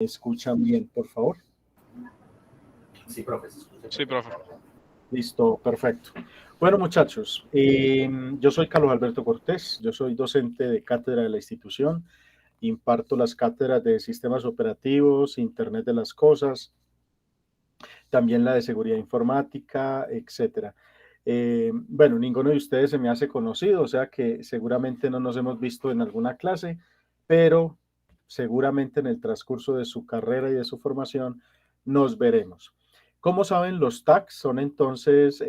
¿Escuchan bien, por favor? Sí, profe. Sí, profe. Listo, perfecto. Bueno, muchachos, yo soy Carlos Alberto Cortés, yo soy docente de cátedra de la institución, imparto las cátedras de sistemas operativos, Internet de las cosas, también la de seguridad informática, etcétera. Bueno, ninguno de ustedes se me hace conocido, o sea que seguramente no nos hemos visto en alguna clase, pero seguramente en el transcurso de su carrera y de su formación nos veremos. Como saben, los TACs son entonces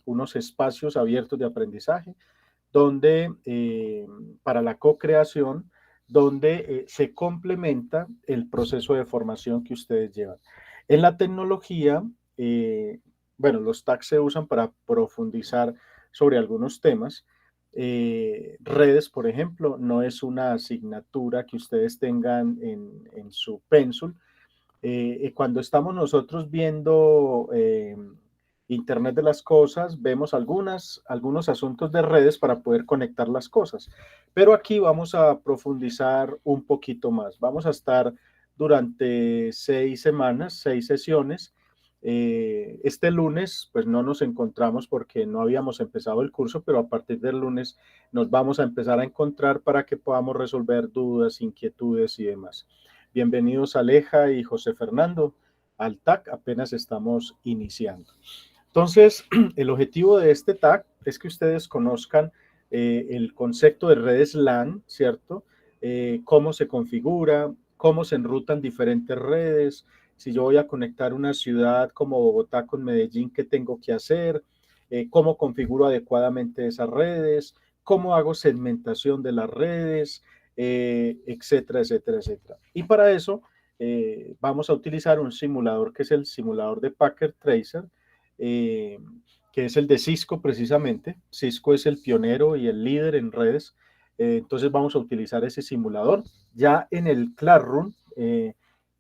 unos espacios abiertos de aprendizaje donde para la co-creación, donde se complementa el proceso de formación que ustedes llevan. En la tecnología, bueno, los tags se usan para profundizar sobre algunos temas. Redes, por ejemplo, no es una asignatura que ustedes tengan en su pénsul. Cuando estamos nosotros viendo Internet de las cosas, vemos algunos asuntos de redes para poder conectar las cosas. Pero aquí vamos a profundizar un poquito más. Vamos a estar durante 6 semanas, 6 sesiones. Este lunes, pues no nos encontramos porque no habíamos empezado el curso, pero a partir del lunes nos vamos a empezar a encontrar para que podamos resolver dudas, inquietudes y demás. Bienvenidos Aleja y José Fernando al TAC, apenas estamos iniciando. Entonces, el objetivo de este TAC es que ustedes conozcan el concepto de redes LAN, ¿cierto? Cómo se configura, cómo se enrutan diferentes redes, si yo voy a conectar una ciudad como Bogotá con Medellín, ¿qué tengo que hacer? Cómo configuro adecuadamente esas redes, cómo hago segmentación de las redes, etcétera, etcétera, etcétera. Y para eso vamos a utilizar un simulador que es el simulador de Packet Tracer, que es el de Cisco precisamente. Cisco es el pionero y el líder en redes. Entonces vamos a utilizar ese simulador. Ya en el Classroom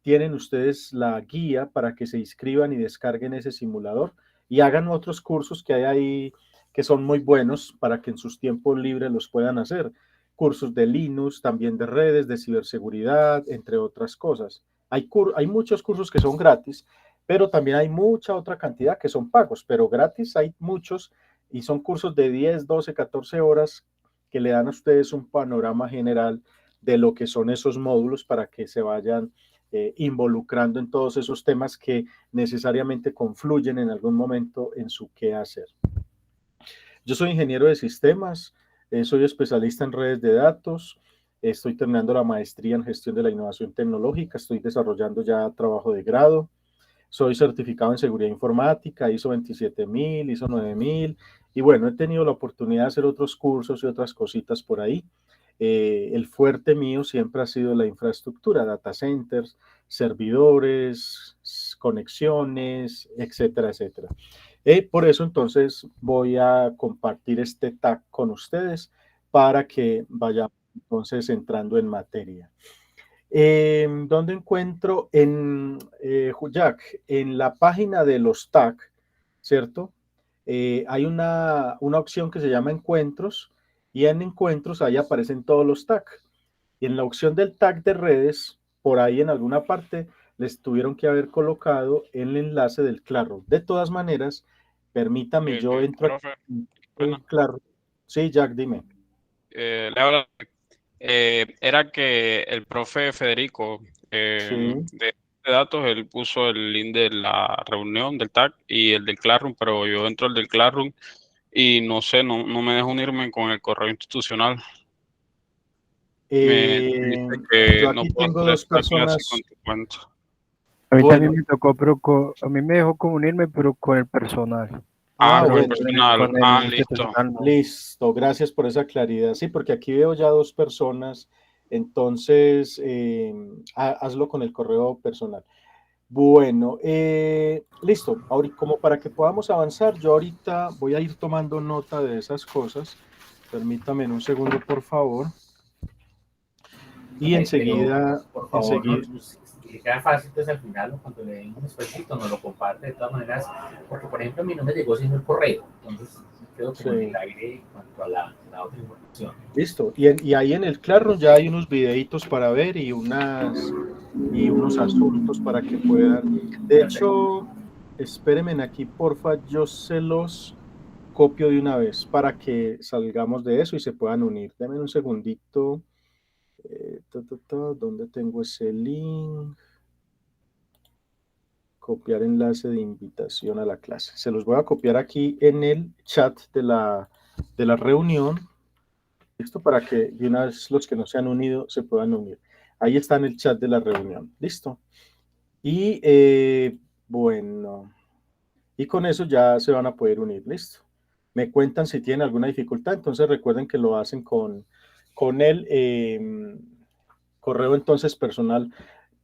tienen ustedes la guía para que se inscriban y descarguen ese simulador y hagan otros cursos que hay ahí que son muy buenos para que en sus tiempos libres los puedan hacer. Cursos de Linux, también de redes, de ciberseguridad, entre otras cosas. Hay muchos cursos que son gratis, pero también hay mucha otra cantidad que son pagos, pero gratis hay muchos y son cursos de 10, 12, 14 horas que le dan a ustedes un panorama general de lo que son esos módulos para que se vayan involucrando en todos esos temas que necesariamente confluyen en algún momento en su quehacer. Yo soy ingeniero de sistemas, soy especialista en redes de datos, estoy terminando la maestría en gestión de la innovación tecnológica, estoy desarrollando ya trabajo de grado, soy certificado en seguridad informática, ISO 27000, ISO 9000, y bueno, he tenido la oportunidad de hacer otros cursos y otras cositas por ahí. El fuerte mío siempre ha sido la infraestructura, data centers, servidores, conexiones, etcétera, etcétera. Por eso entonces voy a compartir este tag con ustedes para que vayamos entonces entrando en materia. ¿Dónde encuentro? Jack, en la página de los tag, ¿cierto? Hay una opción que se llama encuentros y en encuentros ahí aparecen todos los tag. Y en la opción del tag de redes, por ahí en alguna parte les tuvieron que haber colocado el enlace del Classroom. De todas maneras, permítame, yo entro profe, en bueno, Classroom. Sí, Jack, dime. le hablo. Era que el profe Federico Sí. de datos, él puso el link de la reunión del TAC y el del Classroom, pero yo entro al del Classroom y no sé, no me dejo unirme con el correo institucional. Me dice que Yo no aquí puedo tengo hacer dos esta clase con personas. tu cuenta. A mí también Bueno, me tocó, pero a mí me dejó comunirme, pero con el personal. Con el bueno, personal. Con el Listo. institucional no. listo, gracias por esa claridad. Sí, porque aquí veo ya dos personas, entonces hazlo con el correo personal. Bueno, listo. Ahorita, como para que podamos avanzar, yo ahorita voy a ir tomando nota de esas cosas. Permítame un segundo, por favor. Y enseguida, Por favor, si le queda fácil, entonces al final, cuando le den un esfuerzo, nos lo comparte de todas maneras, porque por ejemplo a mí no me llegó sino el correo, entonces quedo como en el aire en cuanto a la otra información. Listo. Y ahí en el Classroom ya hay unos videitos para ver y unos asuntos para que puedan. De hecho, espérenme aquí, porfa, yo se los copio de una vez para que salgamos de eso y se puedan unir. Denme un segundito. ¿Dónde tengo ese link? Copiar enlace de invitación a la clase. Se los voy a copiar aquí en el chat de la reunión. Esto para que de una vez los que no se han unido se puedan unir. Ahí está en el chat de la reunión. Listo. Y bueno, y con eso ya se van a poder unir. Listo. Me cuentan si tienen alguna dificultad. Entonces recuerden que lo hacen con el correo entonces personal.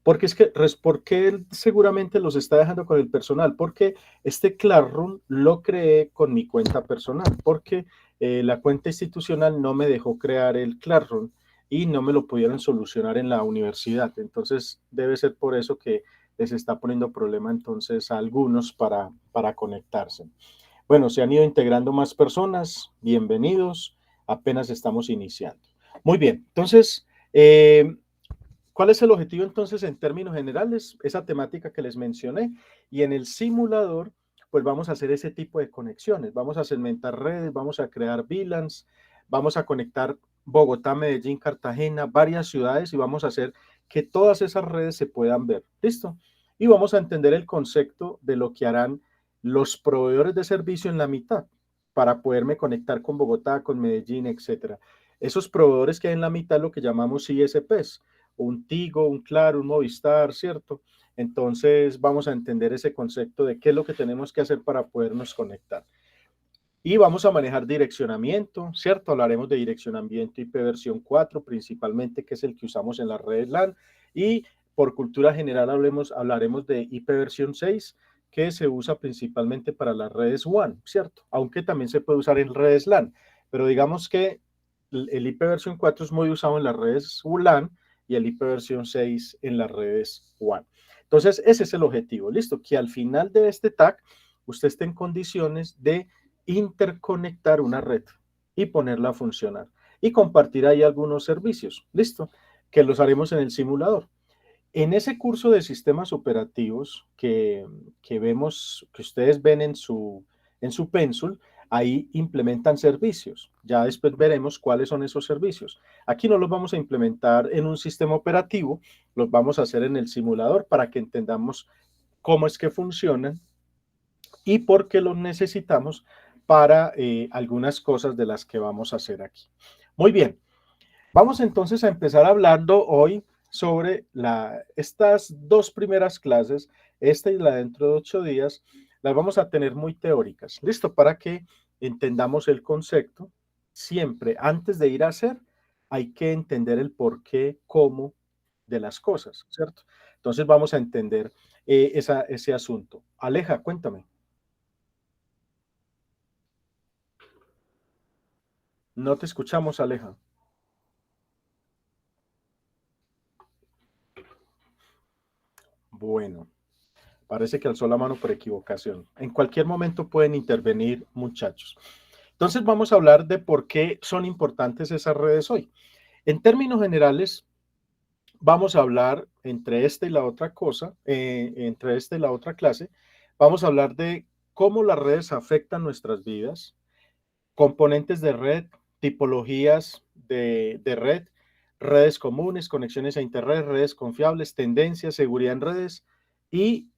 Porque es que, ¿por qué él seguramente los está dejando con el personal? Porque este Classroom lo creé con mi cuenta personal, porque la cuenta institucional no me dejó crear el Classroom y no me lo pudieron solucionar en la universidad. Entonces, debe ser por eso que les está poniendo problema entonces a algunos para conectarse. Bueno, se han ido integrando más personas, bienvenidos, apenas estamos iniciando. Muy bien, entonces, ¿cuál es el objetivo entonces en términos generales? Esa temática que les mencioné. Y en el simulador, pues vamos a hacer ese tipo de conexiones. Vamos a segmentar redes, vamos a crear VLANs, vamos a conectar Bogotá, Medellín, Cartagena, varias ciudades y vamos a hacer que todas esas redes se puedan ver. ¿Listo? Y vamos a entender el concepto de lo que harán los proveedores de servicio en la mitad para poderme conectar con Bogotá, con Medellín, etcétera. Esos proveedores que hay en la mitad, lo que llamamos ISPs, un Tigo, un Claro, un Movistar, ¿cierto? Entonces vamos a entender ese concepto de qué es lo que tenemos que hacer para podernos conectar. Y vamos a manejar direccionamiento, ¿cierto? Hablaremos de direccionamiento IP versión 4 principalmente, que es el que usamos en las redes LAN. Y por cultura general hablaremos de IP versión 6, que se usa principalmente para las redes WAN, ¿cierto? Aunque también se puede usar en redes LAN. Pero digamos que el IP versión 4 es muy usado en las redes LAN y el IP versión 6 en las redes WAN. Entonces, ese es el objetivo, ¿listo? Que al final de este tag usted esté en condiciones de interconectar una red y ponerla a funcionar y compartir ahí algunos servicios, ¿listo? Que los haremos en el simulador. En ese curso de sistemas operativos que vemos, que ustedes ven en su Pensul, ahí implementan servicios. Ya después veremos cuáles son esos servicios. Aquí no los vamos a implementar en un sistema operativo, los vamos a hacer en el simulador para que entendamos cómo es que funcionan y por qué los necesitamos para algunas cosas de las que vamos a hacer aquí. Muy bien, vamos entonces a empezar hablando hoy sobre estas dos primeras clases, esta y la dentro de 8 días, las vamos a tener muy teóricas. ¿Listo? Para que entendamos el concepto. Siempre, antes de ir a hacer, hay que entender el por qué, cómo de las cosas, ¿cierto? Entonces vamos a entender ese asunto. Aleja, cuéntame. No te escuchamos, Aleja. Bueno, parece que alzó la mano por equivocación. En cualquier momento pueden intervenir, muchachos. Entonces vamos a hablar de por qué son importantes esas redes hoy. En términos generales, vamos a hablar entre esta y la otra cosa, entre esta y la otra clase, vamos a hablar de cómo las redes afectan nuestras vidas, componentes de red, tipologías de red, redes comunes, conexiones a internet, redes confiables, tendencias, seguridad en redes y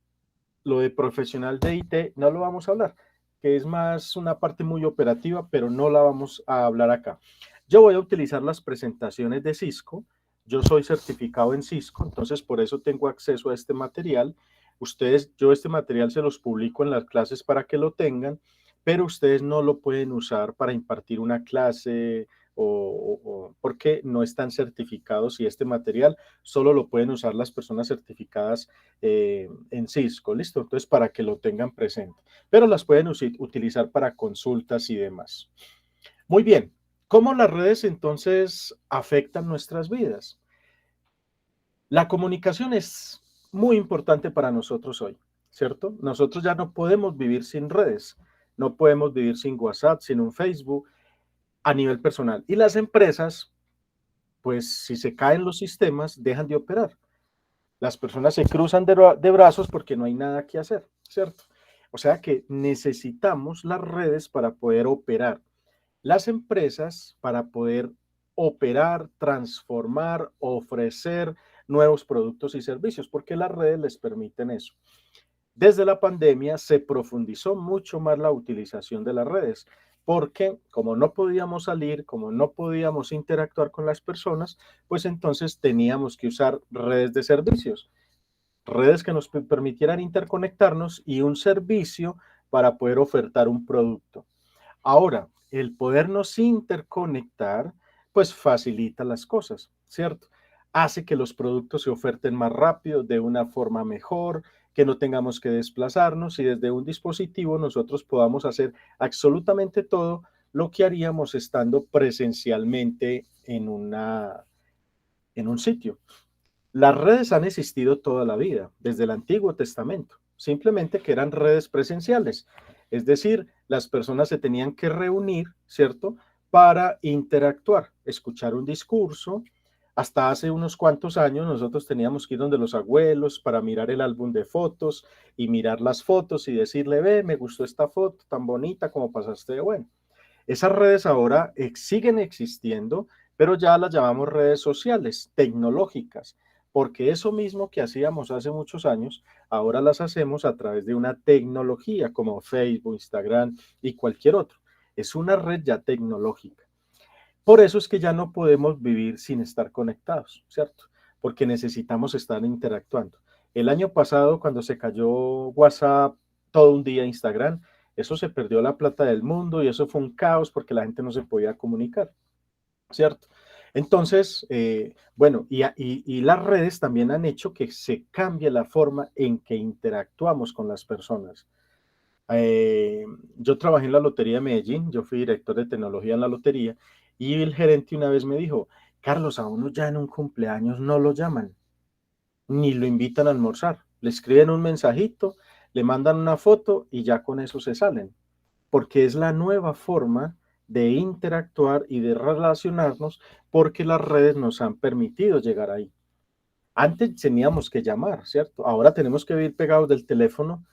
lo de profesional de IT no lo vamos a hablar, que es más una parte muy operativa, pero no la vamos a hablar acá. Yo voy a utilizar las presentaciones de Cisco. Yo soy certificado en Cisco, entonces por eso tengo acceso a este material. Yo este material se los publico en las clases para que lo tengan, pero ustedes no lo pueden usar para impartir una clase porque no están certificados y este material solo lo pueden usar las personas certificadas en Cisco, ¿listo? Entonces, para que lo tengan presente, pero las pueden utilizar para consultas y demás. Muy bien, ¿cómo las redes entonces afectan nuestras vidas? La comunicación es muy importante para nosotros hoy, ¿cierto? Nosotros ya no podemos vivir sin redes. no podemos vivir sin WhatsApp, sin un Facebook a nivel personal. Y las empresas, pues si se caen los sistemas, dejan de operar. Las personas se cruzan de brazos porque no hay nada que hacer, ¿cierto? O sea que necesitamos las redes para poder operar. Las empresas para poder operar, transformar, ofrecer nuevos productos y servicios, porque las redes les permiten eso. Desde la pandemia se profundizó mucho más la utilización de las redes, porque como no podíamos salir, como no podíamos interactuar con las personas, pues entonces teníamos que usar redes de servicios, redes que nos permitieran interconectarnos y un servicio para poder ofertar un producto. Ahora, el podernos interconectar, pues facilita las cosas, ¿cierto? Hace que los productos se oferten más rápido, de una forma mejor, que no tengamos que desplazarnos y desde un dispositivo nosotros podamos hacer absolutamente todo lo que haríamos estando presencialmente en un sitio. Las redes han existido toda la vida, desde el Antiguo Testamento, simplemente que eran redes presenciales. Es decir, las personas se tenían que reunir, ¿cierto?, para interactuar, escuchar un discurso. Hasta hace unos cuantos años nosotros teníamos que ir donde los abuelos para mirar el álbum de fotos y mirar las fotos y decirle, ve, me gustó esta foto tan bonita, como pasaste de bueno. Esas redes ahora siguen existiendo, pero ya las llamamos redes sociales, tecnológicas, porque eso mismo que hacíamos hace muchos años, ahora las hacemos a través de una tecnología como Facebook, Instagram y cualquier otro. Es una red ya tecnológica. Por eso es que ya no podemos vivir sin estar conectados, ¿cierto? Porque necesitamos estar interactuando. El año pasado, cuando se cayó WhatsApp, todo un día Instagram, eso se perdió la plata del mundo y eso fue un caos porque la gente no se podía comunicar, ¿cierto? Entonces, bueno, y las redes también han hecho que se cambie la forma en que interactuamos con las personas. Eh, yo trabajé en la Lotería de Medellín, yo fui director de tecnología en la lotería y el gerente una vez me dijo, Carlos, a uno ya en un cumpleaños no lo llaman, ni lo invitan a almorzar, le escriben un mensajito, le mandan una foto y ya con eso se salen, porque es la nueva forma de interactuar y de relacionarnos porque las redes nos han permitido llegar ahí. Antes teníamos que llamar, ¿cierto? Ahora tenemos que vivir pegados del teléfono.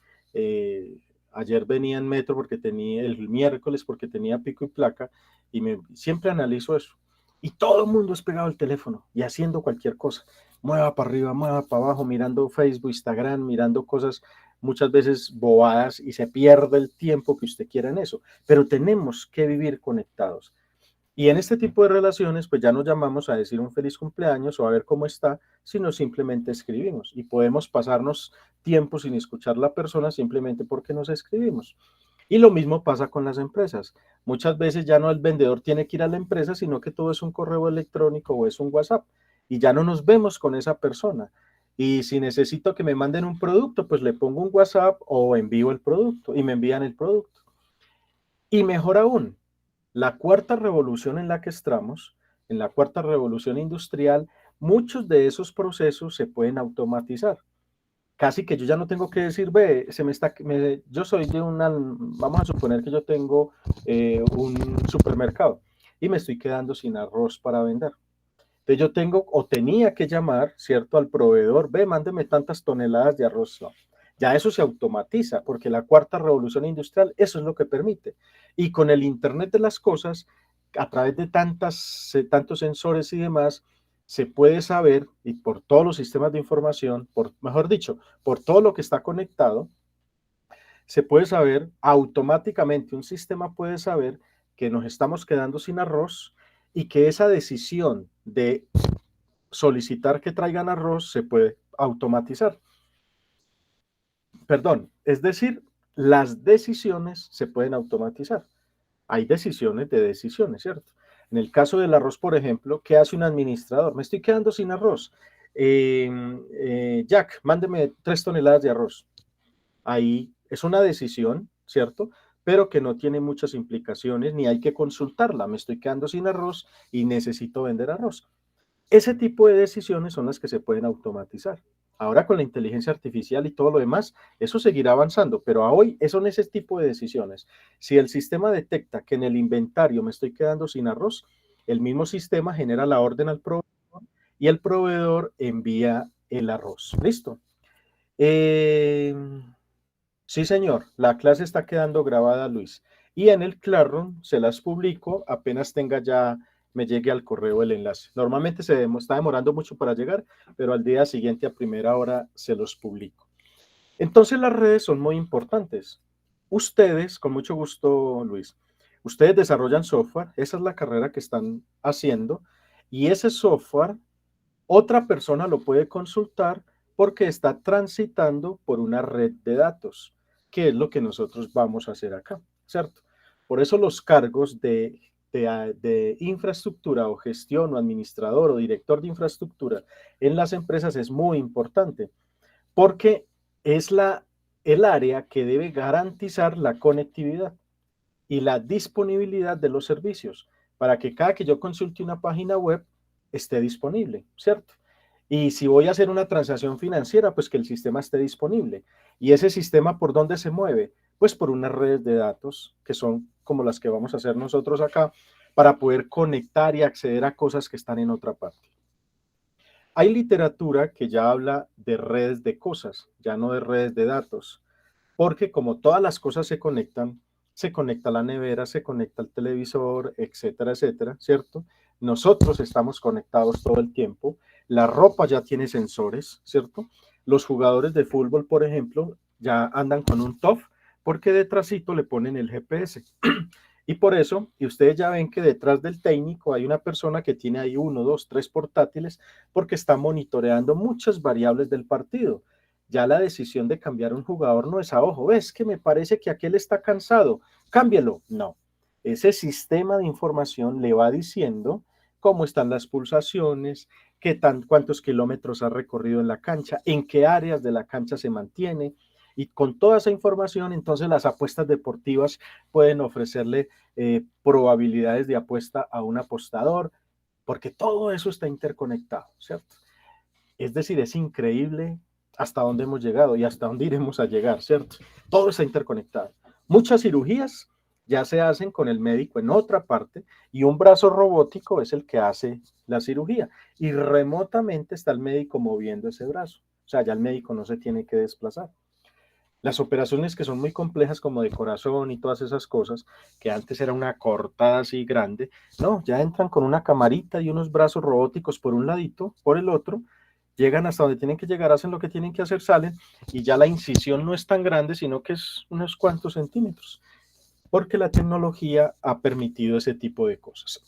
Ayer venía en metro porque tenía, el miércoles porque tenía pico y placa y siempre analizo eso. Y todo el mundo es pegado al teléfono y haciendo cualquier cosa. Mueva para arriba, mueva para abajo, mirando Facebook, Instagram, mirando cosas muchas veces bobadas y se pierde el tiempo que usted quiera en eso. Pero tenemos que vivir conectados. Y en este tipo de relaciones, pues ya no llamamos a decir un feliz cumpleaños o a ver cómo está, sino simplemente escribimos. Y podemos pasarnos tiempo sin escuchar a la persona simplemente porque nos escribimos. Y lo mismo pasa con las empresas. Muchas veces ya no el vendedor tiene que ir a la empresa, sino que todo es un correo electrónico o es un WhatsApp. Y ya no nos vemos con esa persona. Y si necesito que me manden un producto, pues le pongo un WhatsApp o envío el producto y me envían el producto. Y mejor aún, la cuarta revolución en la que estamos, en la cuarta revolución industrial, muchos de esos procesos se pueden automatizar. Casi que yo ya no tengo que decir, ve, yo soy de vamos a suponer que yo tengo un supermercado y me estoy quedando sin arroz para vender. Entonces yo tengo o tenía que llamar, ¿cierto?, al proveedor, ve, mándeme tantas toneladas de arroz. No. Ya eso se automatiza, porque la cuarta revolución industrial, eso es lo que permite. Y con el Internet de las cosas, a través de tantos sensores y demás, se puede saber, y por todos los sistemas de información, mejor dicho, por todo lo que está conectado, se puede saber automáticamente, un sistema puede saber que nos estamos quedando sin arroz y que esa decisión de solicitar que traigan arroz se puede automatizar. Perdón, es decir, las decisiones se pueden automatizar. Hay decisiones de decisiones, ¿cierto? En el caso del arroz, por ejemplo, ¿qué hace un administrador? Me estoy quedando sin arroz. Jack, mándeme 3 toneladas de arroz. Ahí es una decisión, ¿cierto? Pero que no tiene muchas implicaciones, ni hay que consultarla. Me estoy quedando sin arroz y necesito vender arroz. Ese tipo de decisiones son las que se pueden automatizar. Ahora con la inteligencia artificial y todo lo demás, eso seguirá avanzando, pero a hoy son ese tipo de decisiones. Si el sistema detecta que en el inventario me estoy quedando sin arroz, el mismo sistema genera la orden al proveedor y el proveedor envía el arroz. ¿Listo? Sí, señor, la clase está quedando grabada, Luis. Y en el Classroom se las publico apenas tenga ya, me llegue al correo el enlace. Normalmente está demorando mucho para llegar, pero al día siguiente a primera hora se los publico. Entonces las redes son muy importantes. Ustedes, con mucho gusto, Luis, ustedes desarrollan software, esa es la carrera que están haciendo, y ese software otra persona lo puede consultar porque está transitando por una red de datos, que es lo que nosotros vamos a hacer acá, ¿cierto? Por eso los cargos de infraestructura o gestión o administrador o director de infraestructura en las empresas es muy importante, porque es el área que debe garantizar la conectividad y la disponibilidad de los servicios para que cada que yo consulte una página web esté disponible, ¿cierto? Y si voy a hacer una transacción financiera, pues que el sistema esté disponible. ¿Y ese sistema por dónde se mueve? Pues por unas redes de datos que son como las que vamos a hacer nosotros acá para poder conectar y acceder a cosas que están en otra parte. Hay literatura que ya habla de redes de cosas, ya no de redes de datos, porque como todas las cosas se conecta la nevera, se conecta el televisor, etcétera, etcétera, ¿cierto? Nosotros estamos conectados todo el tiempo, la ropa ya tiene sensores, ¿cierto? Los jugadores de fútbol, por ejemplo, ya andan con un TOF porque detrásito le ponen el GPS. Y por eso, y ustedes ya ven que detrás del técnico hay una persona que tiene ahí 1, 2, 3 portátiles porque está monitoreando muchas variables del partido. Ya la decisión de cambiar un jugador no es a ojo, ves que me parece que aquel está cansado, cámbialo. No, ese sistema de información le va diciendo cómo están las pulsaciones, cuántos kilómetros ha recorrido en la cancha, en qué áreas de la cancha se mantiene. Y con toda esa información, entonces las apuestas deportivas pueden ofrecerle probabilidades de apuesta a un apostador, porque todo eso está interconectado, ¿cierto? Es decir, es increíble hasta dónde hemos llegado y hasta dónde iremos a llegar, ¿cierto? Todo está interconectado. Muchas cirugías ya se hacen con el médico en otra parte y un brazo robótico es el que hace la cirugía y remotamente está el médico moviendo ese brazo. O sea, ya el médico no se tiene que desplazar. Las operaciones que son muy complejas como de corazón y todas esas cosas, que antes era una cortada así grande, no, ya entran con una camarita y unos brazos robóticos por un ladito, por el otro, llegan hasta donde tienen que llegar, hacen lo que tienen que hacer, salen y ya la incisión no es tan grande, sino que es unos cuantos centímetros, porque la tecnología ha permitido ese tipo de cosas.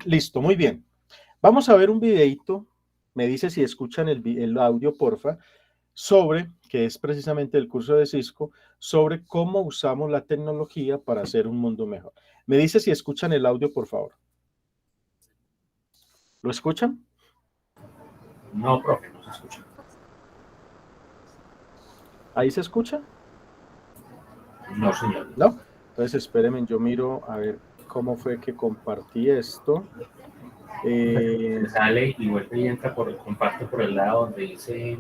Listo, muy bien. Vamos a ver un videito, me dice si escuchan el audio, porfa, que es precisamente el curso de Cisco, sobre cómo usamos la tecnología para hacer un mundo mejor. Me dice si escuchan el audio, por favor. ¿Lo escuchan? No, profe, no se escucha. ¿Ahí se escucha? No, señor. ¿No? Entonces espérenme, yo miro a ver cómo fue que compartí esto. Sale y vuelve y entra comparte por el lado donde dice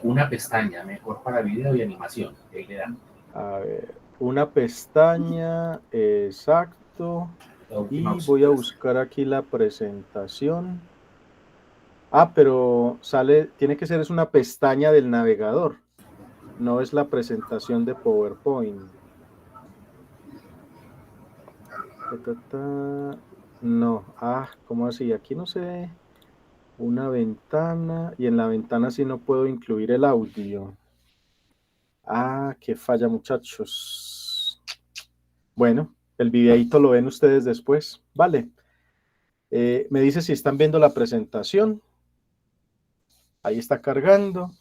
una pestaña, mejor para video y animación. Ahí le dan. A ver, una pestaña, exacto. Y voy a buscar aquí la presentación. Ah, pero tiene que ser, es una pestaña del navegador. No es la presentación de PowerPoint. No, ¿cómo así? Aquí no se ve una ventana y en la ventana sí no puedo incluir el audio. Qué falla, muchachos. Bueno, el videíto lo ven ustedes después. Vale. Me dice si están viendo la presentación. Ahí está cargando.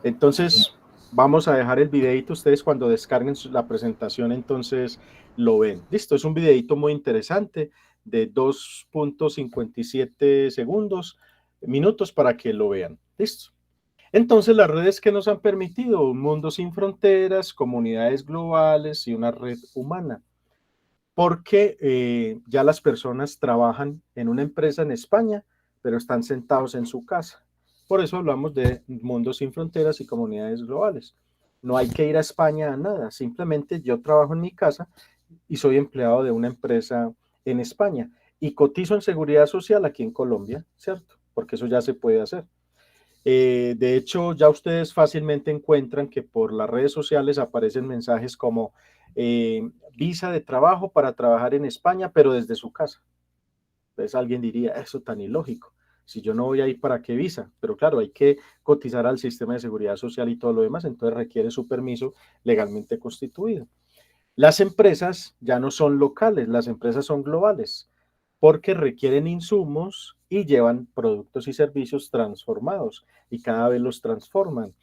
Entonces, vamos a dejar el videito. Ustedes cuando descarguen la presentación, entonces lo ven. Listo, es un videito muy interesante de 2.57 minutos para que lo vean. Listo. Entonces, las redes que nos han permitido un mundo sin fronteras, comunidades globales y una red humana. Porque ya las personas trabajan en una empresa en España, pero están sentados en su casa. Por eso hablamos de mundos sin fronteras y comunidades globales. No hay que ir a España a nada, simplemente yo trabajo en mi casa y soy empleado de una empresa en España y cotizo en seguridad social aquí en Colombia, ¿cierto? Porque eso ya se puede hacer. De hecho, ya ustedes fácilmente encuentran que por las redes sociales aparecen mensajes como visa de trabajo para trabajar en España, pero desde su casa. Entonces alguien diría, eso tan ilógico. Si yo no voy a ir, ¿para qué visa? Pero claro, hay que cotizar al sistema de seguridad social y todo lo demás, entonces requiere su permiso legalmente constituido. Las empresas ya no son locales, las empresas son globales, porque requieren insumos y llevan productos y servicios transformados y cada vez los transforman.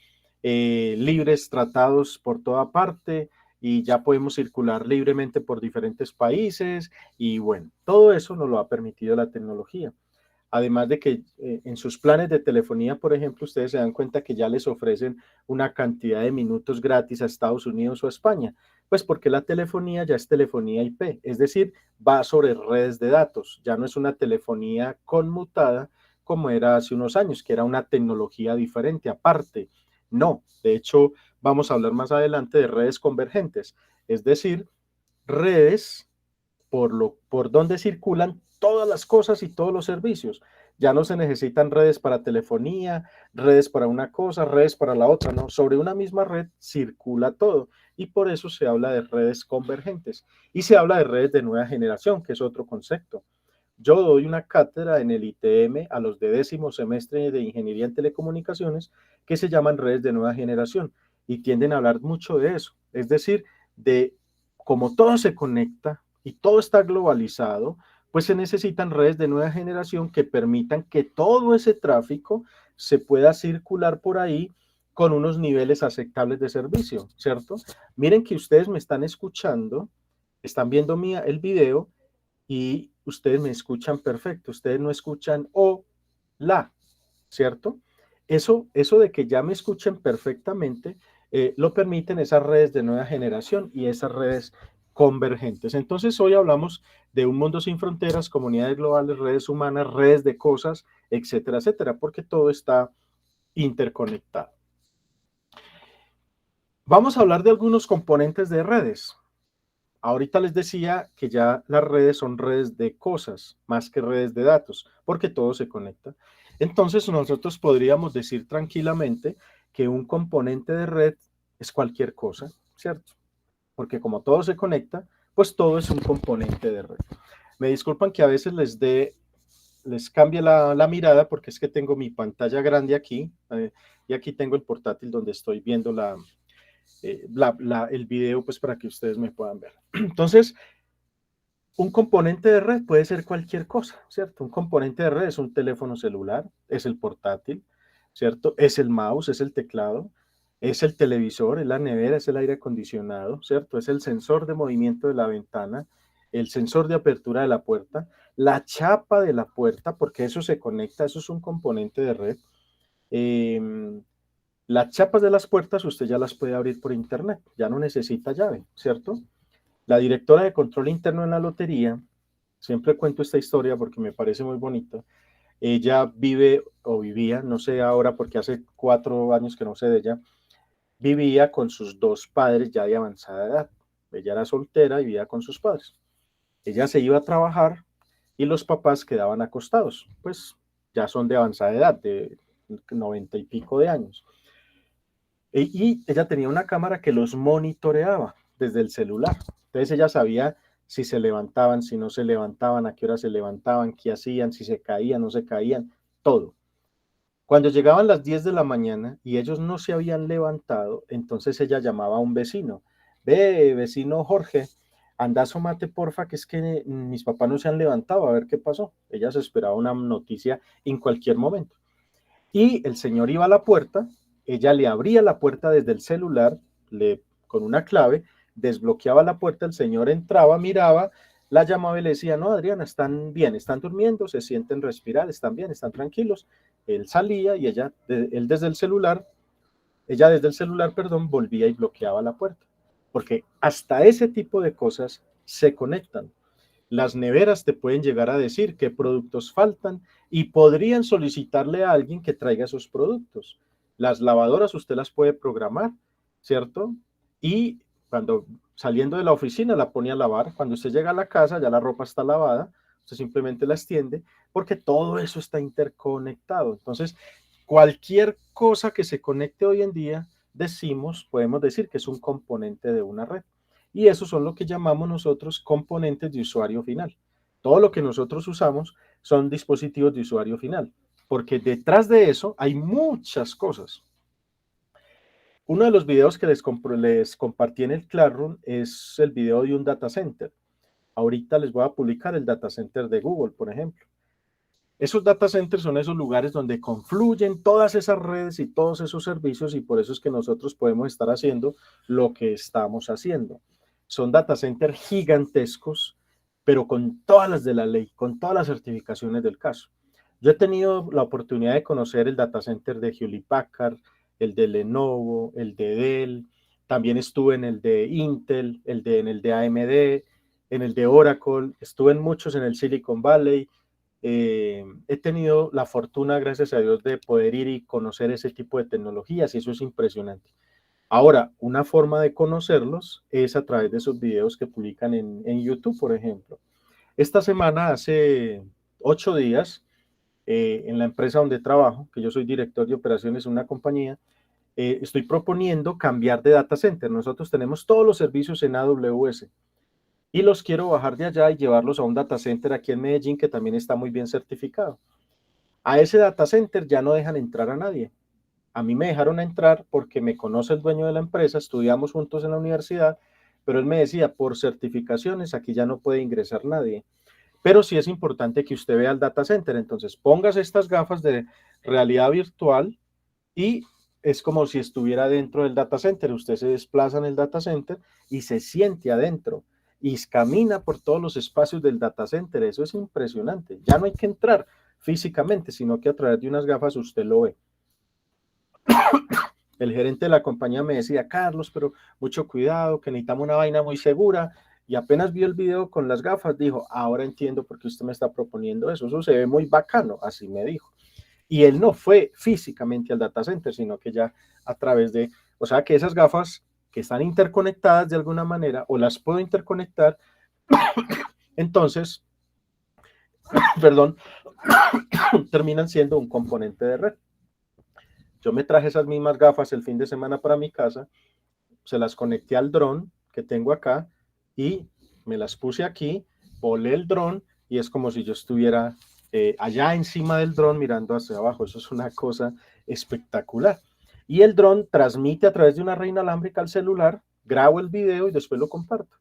Libres tratados por toda parte y ya podemos circular libremente por diferentes países y bueno, todo eso nos lo ha permitido la tecnología. Además de que en sus planes de telefonía, por ejemplo, ustedes se dan cuenta que ya les ofrecen una cantidad de minutos gratis a Estados Unidos o a España. Pues porque la telefonía ya es telefonía IP, es decir, va sobre redes de datos. Ya no es una telefonía conmutada como era hace unos años, que era una tecnología diferente aparte. No, de hecho, vamos a hablar más adelante de redes convergentes, es decir, redes por donde circulan todas las cosas y todos los servicios. Ya no se necesitan redes para telefonía, redes para una cosa, redes para la otra, ¿no? Sobre una misma red circula todo y por eso se habla de redes convergentes y se habla de redes de nueva generación, que es otro concepto. Yo doy una cátedra en el ITM a los de 10º semestre de Ingeniería en Telecomunicaciones que se llaman redes de nueva generación y tienden a hablar mucho de eso, es decir, de cómo todo se conecta y todo está globalizado, pues se necesitan redes de nueva generación que permitan que todo ese tráfico se pueda circular por ahí con unos niveles aceptables de servicio, ¿cierto? Miren que ustedes me están escuchando, están viendo el video y ustedes me escuchan perfecto, ustedes no escuchan o la, ¿cierto? Eso de que ya me escuchen perfectamente, lo permiten esas redes de nueva generación y esas redes convergentes. Entonces hoy hablamos de un mundo sin fronteras, comunidades globales, redes humanas, redes de cosas, etcétera, etcétera, porque todo está interconectado. Vamos a hablar de algunos componentes de redes. Ahorita les decía que ya las redes son redes de cosas, más que redes de datos, porque todo se conecta. Entonces nosotros podríamos decir tranquilamente que un componente de red es cualquier cosa, ¿cierto? Porque como todo se conecta, pues todo es un componente de red. Me disculpan que a veces les cambie la mirada porque es que tengo mi pantalla grande aquí y aquí tengo el portátil donde estoy viendo el video pues para que ustedes me puedan ver. Entonces, un componente de red puede ser cualquier cosa, ¿cierto? Un componente de red es un teléfono celular, es el portátil, ¿cierto? Es el mouse, es el teclado, es el televisor, es la nevera, es el aire acondicionado, ¿cierto? Es el sensor de movimiento de la ventana, el sensor de apertura de la puerta, la chapa de la puerta, porque eso se conecta, eso es un componente de red. Las chapas de las puertas usted ya las puede abrir por internet, ya no necesita llave, ¿cierto? La directora de control interno en la lotería, siempre cuento esta historia porque me parece muy bonita, ella vive o vivía, no sé ahora porque hace 4 años que no sé de ella, vivía con sus 2 padres ya de avanzada edad. Ella era soltera y vivía con sus padres. Ella se iba a trabajar y los papás quedaban acostados, pues ya son de avanzada edad, de 90 y pico de años. Y ella tenía una cámara que los monitoreaba desde el celular. Entonces ella sabía si se levantaban, si no se levantaban, a qué hora se levantaban, qué hacían, si se caían, no se caían, todo. Cuando llegaban las 10 de la mañana y ellos no se habían levantado, entonces ella llamaba a un vecino. Ve, vecino Jorge, anda, asómate porfa, que es que mis papás no se han levantado, a ver qué pasó. Ella se esperaba una noticia en cualquier momento. Y el señor iba a la puerta, ella le abría la puerta desde el celular, con una clave, desbloqueaba la puerta, el señor entraba, miraba, la llamaba y le decía, no, Adriana, están bien, están durmiendo, se sienten respirar, están bien, están tranquilos. Él salía y ella desde el celular, volvía y bloqueaba la puerta. Porque hasta ese tipo de cosas se conectan. Las neveras te pueden llegar a decir qué productos faltan y podrían solicitarle a alguien que traiga esos productos. Las lavadoras usted las puede programar, ¿cierto? Y cuando saliendo de la oficina la pone a lavar. Cuando usted llega a la casa ya la ropa está lavada, usted simplemente la extiende porque todo eso está interconectado. Entonces, cualquier cosa que se conecte hoy en día, podemos decir que es un componente de una red. Y esos son lo que llamamos nosotros componentes de usuario final. Todo lo que nosotros usamos son dispositivos de usuario final, porque detrás de eso hay muchas cosas. Uno de los videos que les compartí en el Classroom es el video de un data center. Ahorita les voy a publicar el data center de Google, por ejemplo. Esos data centers son esos lugares donde confluyen todas esas redes y todos esos servicios, y por eso es que nosotros podemos estar haciendo lo que estamos haciendo. Son data centers gigantescos, pero con todas las de la ley, con todas las certificaciones del caso. Yo he tenido la oportunidad de conocer el data center de Hewlett Packard, el de Lenovo, el de Dell, también estuve en el de Intel, en el de AMD, en el de Oracle, estuve en muchos en el Silicon Valley. He tenido la fortuna, gracias a Dios, de poder ir y conocer ese tipo de tecnologías, y eso es impresionante. Ahora, una forma de conocerlos es a través de esos videos que publican en YouTube, por ejemplo. Esta semana, hace 8 días, en la empresa donde trabajo, que yo soy director de operaciones en una compañía, estoy proponiendo cambiar de data center. Nosotros tenemos todos los servicios en AWS y los quiero bajar de allá y llevarlos a un data center aquí en Medellín que también está muy bien certificado. A ese data center ya no dejan entrar a nadie. A mí me dejaron entrar porque me conoce el dueño de la empresa, estudiamos juntos en la universidad, pero él me decía, por certificaciones aquí ya no puede ingresar nadie. Pero sí es importante que usted vea el data center. Entonces, póngase estas gafas de realidad virtual y es como si estuviera dentro del data center. Usted se desplaza en el data center y se siente adentro y camina por todos los espacios del data center. Eso es impresionante. Ya no hay que entrar físicamente, sino que a través de unas gafas usted lo ve. El gerente de la compañía me decía, Carlos, pero mucho cuidado, que necesitamos una vaina muy segura. Y apenas vio el video con las gafas, dijo, ahora entiendo por qué usted me está proponiendo eso. Eso se ve muy bacano, así me dijo. Y él no fue físicamente al data center, sino que ya a través de, o sea, que esas gafas que están interconectadas de alguna manera, o las puedo interconectar, entonces, perdón, terminan siendo un componente de red. Yo me traje esas mismas gafas el fin de semana para mi casa, se las conecté al dron que tengo acá y me las puse aquí, volé el dron y es como si yo estuviera allá encima del dron mirando hacia abajo. Eso es una cosa espectacular. Y el dron transmite a través de una red inalámbrica al celular, grabo el video y después lo comparto.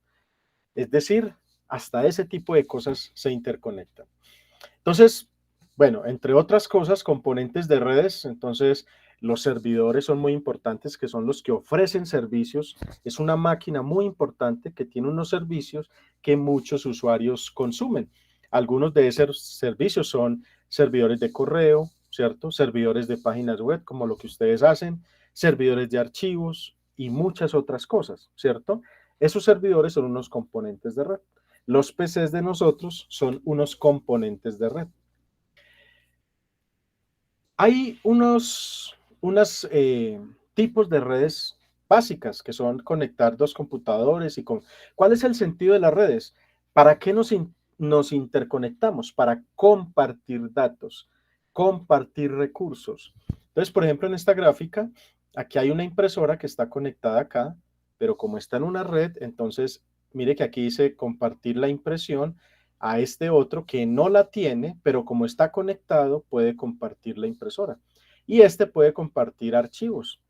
Es decir, hasta ese tipo de cosas se interconectan. Entonces, bueno, entre otras cosas, componentes de redes, entonces los servidores son muy importantes, que son los que ofrecen servicios. Es una máquina muy importante que tiene unos servicios que muchos usuarios consumen. Algunos de esos servicios son servidores de correo, ¿cierto? Servidores de páginas web, como lo que ustedes hacen, servidores de archivos y muchas otras cosas, ¿cierto? Esos servidores son unos componentes de red. Los PCs de nosotros son unos componentes de red. Hay unos tipos de redes básicas que son conectar dos computadores y con... ¿Cuál es el sentido de las redes? ¿Para qué nos interconectamos? Para compartir datos, compartir recursos. Entonces, por ejemplo, en esta gráfica, aquí hay una impresora que está conectada acá, pero como está en una red, entonces, mire que aquí dice compartir la impresión a este otro que no la tiene, pero como está conectado, puede compartir la impresora. Y este puede compartir archivos.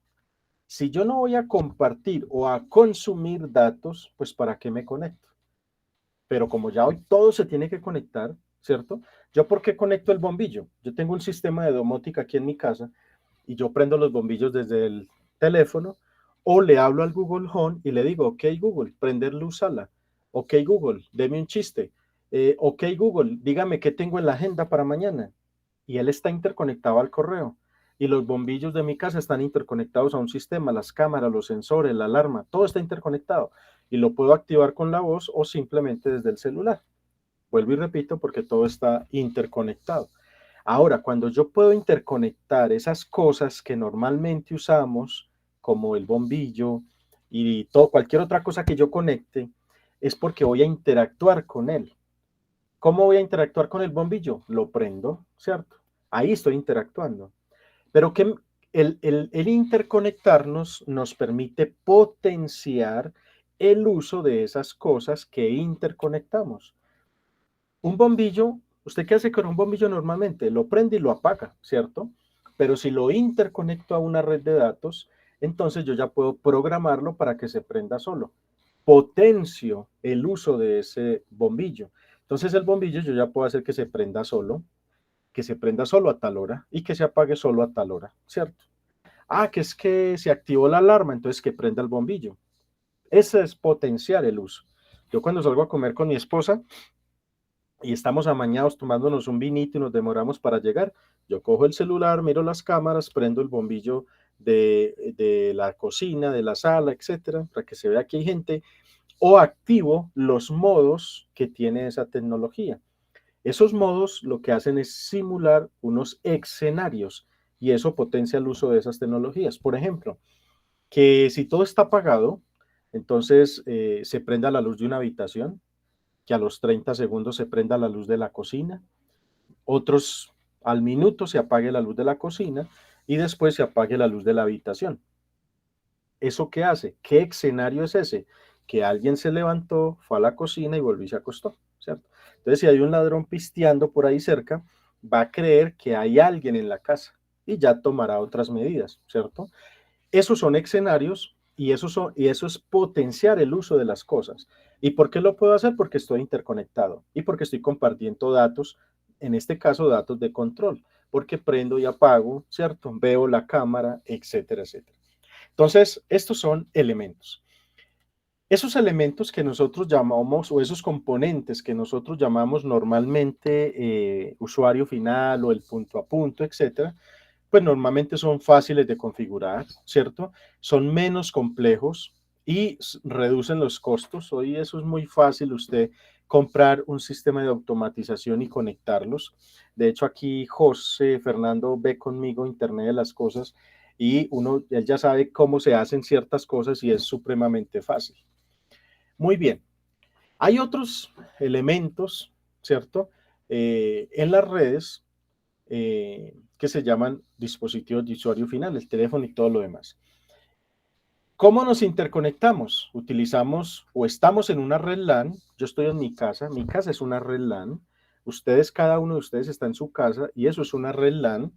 Si yo no voy a compartir o a consumir datos, pues ¿para qué me conecto? Pero como ya hoy todo se tiene que conectar, ¿cierto? ¿Yo por qué conecto el bombillo? Yo tengo un sistema de domótica aquí en mi casa y yo prendo los bombillos desde el teléfono o le hablo al Google Home y le digo, ok Google, prender luz sala. Ok Google, deme un chiste. Ok Google, dígame qué tengo en la agenda para mañana. Y él está interconectado al correo. Y los bombillos de mi casa están interconectados a un sistema, las cámaras, los sensores, la alarma, todo está interconectado. Y lo puedo activar con la voz o simplemente desde el celular. Vuelvo y repito, porque todo está interconectado. Ahora, cuando yo puedo interconectar esas cosas que normalmente usamos, como el bombillo y todo, cualquier otra cosa que yo conecte, es porque voy a interactuar con él. ¿Cómo voy a interactuar con el bombillo? Lo prendo, ¿cierto? Ahí estoy interactuando. Pero que el interconectarnos nos permite potenciar el uso de esas cosas que interconectamos. Un bombillo, ¿usted qué hace con un bombillo normalmente? Lo prende y lo apaga, ¿cierto? Pero si lo interconecto a una red de datos, entonces yo ya puedo programarlo para que se prenda solo. Potencio el uso de ese bombillo. Entonces el bombillo yo ya puedo hacer que se prenda solo, que se prenda solo a tal hora y que se apague solo a tal hora, ¿cierto? Ah, que es que se activó la alarma, entonces que prenda el bombillo. Ese es potenciar el uso. Yo cuando salgo a comer con mi esposa y estamos amañados tomándonos un vinito y nos demoramos para llegar, yo cojo el celular, miro las cámaras, prendo el bombillo de la cocina, de la sala, etcétera, para que se vea que hay gente, o activo los modos que tiene esa tecnología. Esos modos lo que hacen es simular unos escenarios y eso potencia el uso de esas tecnologías. Por ejemplo, que si todo está apagado, entonces se prenda la luz de una habitación, que a los 30 segundos se prenda la luz de la cocina, otros al minuto se apague la luz de la cocina y después se apague la luz de la habitación. ¿Eso qué hace? ¿Qué escenario es ese? Que alguien se levantó, fue a la cocina y volvió y se acostó, ¿cierto? Entonces, si hay un ladrón pisteando por ahí cerca, va a creer que hay alguien en la casa y ya tomará otras medidas, ¿cierto? Esos son escenarios y eso es potenciar el uso de las cosas. ¿Y por qué lo puedo hacer? Porque estoy interconectado y porque estoy compartiendo datos, en este caso datos de control, porque prendo y apago, ¿cierto? Veo la cámara, etcétera, etcétera. Entonces, estos son elementos. Esos elementos que nosotros llamamos, o esos componentes que nosotros llamamos normalmente usuario final o el punto a punto, etcétera, pues normalmente son fáciles de configurar, ¿cierto? Son menos complejos y reducen los costos. Hoy eso es muy fácil, usted comprar un sistema de automatización y conectarlos. De hecho, aquí José Fernando ve conmigo Internet de las Cosas y él ya sabe cómo se hacen ciertas cosas y es supremamente fácil. Muy bien. Hay otros elementos, ¿cierto? En las redes que se llaman dispositivos de usuario final, el teléfono y todo lo demás. ¿Cómo nos interconectamos? Utilizamos o estamos en una red LAN, yo estoy en mi casa es una red LAN, ustedes, cada uno de ustedes está en su casa y eso es una red LAN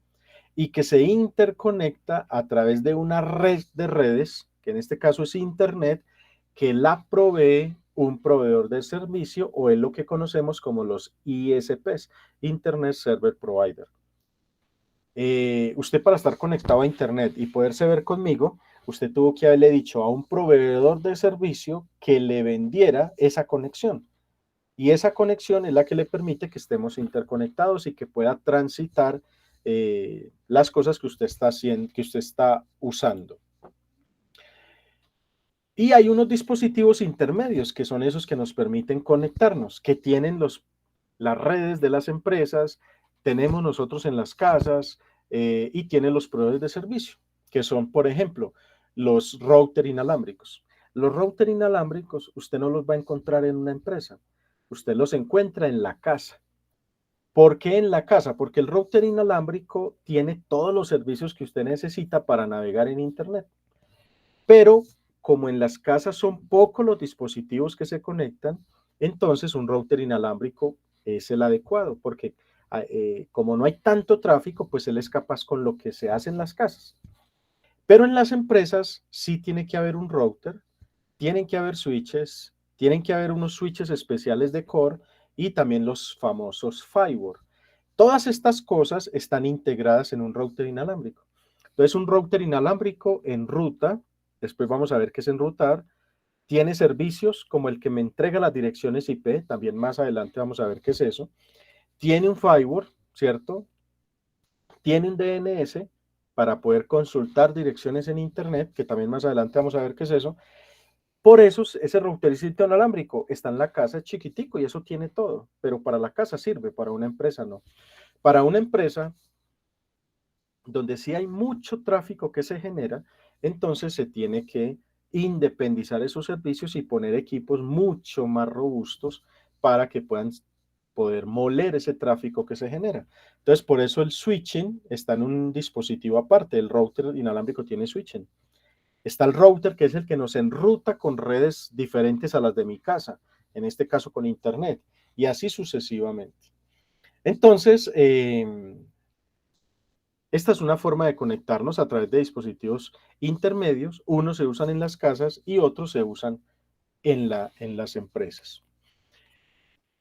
y que se interconecta a través de una red de redes, que en este caso es Internet, que la provee un proveedor de servicio o es lo que conocemos como los ISPs, Internet Server Provider. Usted para estar conectado a Internet y poderse ver conmigo, usted tuvo que haberle dicho a un proveedor de servicio que le vendiera esa conexión. Y esa conexión es la que le permite que estemos interconectados y que pueda transitar las cosas que usted está haciendo, que usted está usando. Y hay unos dispositivos intermedios que son esos que nos permiten conectarnos, que tienen las redes de las empresas, tenemos nosotros en las casas y tienen los proveedores de servicio, que son, por ejemplo, los router inalámbricos. Los router inalámbricos usted no los va a encontrar en una empresa, usted los encuentra en la casa. ¿Por qué en la casa? Porque el router inalámbrico tiene todos los servicios que usted necesita para navegar en Internet. Pero como en las casas son pocos los dispositivos que se conectan, entonces un router inalámbrico es el adecuado, porque como no hay tanto tráfico, pues él es capaz con lo que se hace en las casas. Pero en las empresas sí tiene que haber un router, tienen que haber switches, tienen que haber unos switches especiales de core y también los famosos firewall. Todas estas cosas están integradas en un router inalámbrico. Entonces, un router inalámbrico enruta, después vamos a ver qué es enrutar, tiene servicios como el que me entrega las direcciones IP, también más adelante vamos a ver qué es eso. Tiene un firewall, ¿cierto? Tiene un DNS para poder consultar direcciones en Internet, que también más adelante vamos a ver qué es eso. Por eso ese routercito inalámbrico está en la casa, es chiquitico y eso tiene todo, pero para la casa sirve, para una empresa no. Para una empresa donde sí hay mucho tráfico que se genera, entonces se tiene que independizar esos servicios y poner equipos mucho más robustos para que puedan poder moler ese tráfico que se genera. Entonces, por eso el switching está en un dispositivo aparte. El router inalámbrico tiene switching. Está el router, que es el que nos enruta con redes diferentes a las de mi casa, en este caso con internet, y así sucesivamente. Entonces, esta es una forma de conectarnos a través de dispositivos intermedios. Unos se usan en las casas y otros se usan en las empresas.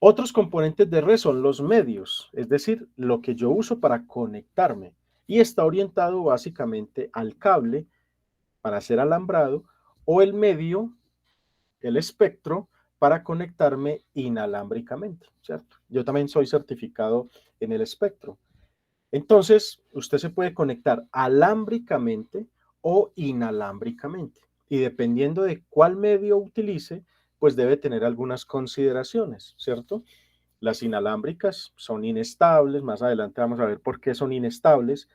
Otros componentes de red son los medios, es decir, lo que yo uso para conectarme, y está orientado básicamente al cable para ser alambrado o el medio, el espectro, para conectarme inalámbricamente, ¿cierto? Yo también soy certificado en el espectro. Entonces, usted se puede conectar alámbricamente o inalámbricamente. Y dependiendo de cuál medio utilice, pues debe tener algunas consideraciones, ¿cierto? Las inalámbricas son inestables, más adelante vamos a ver por qué son inestables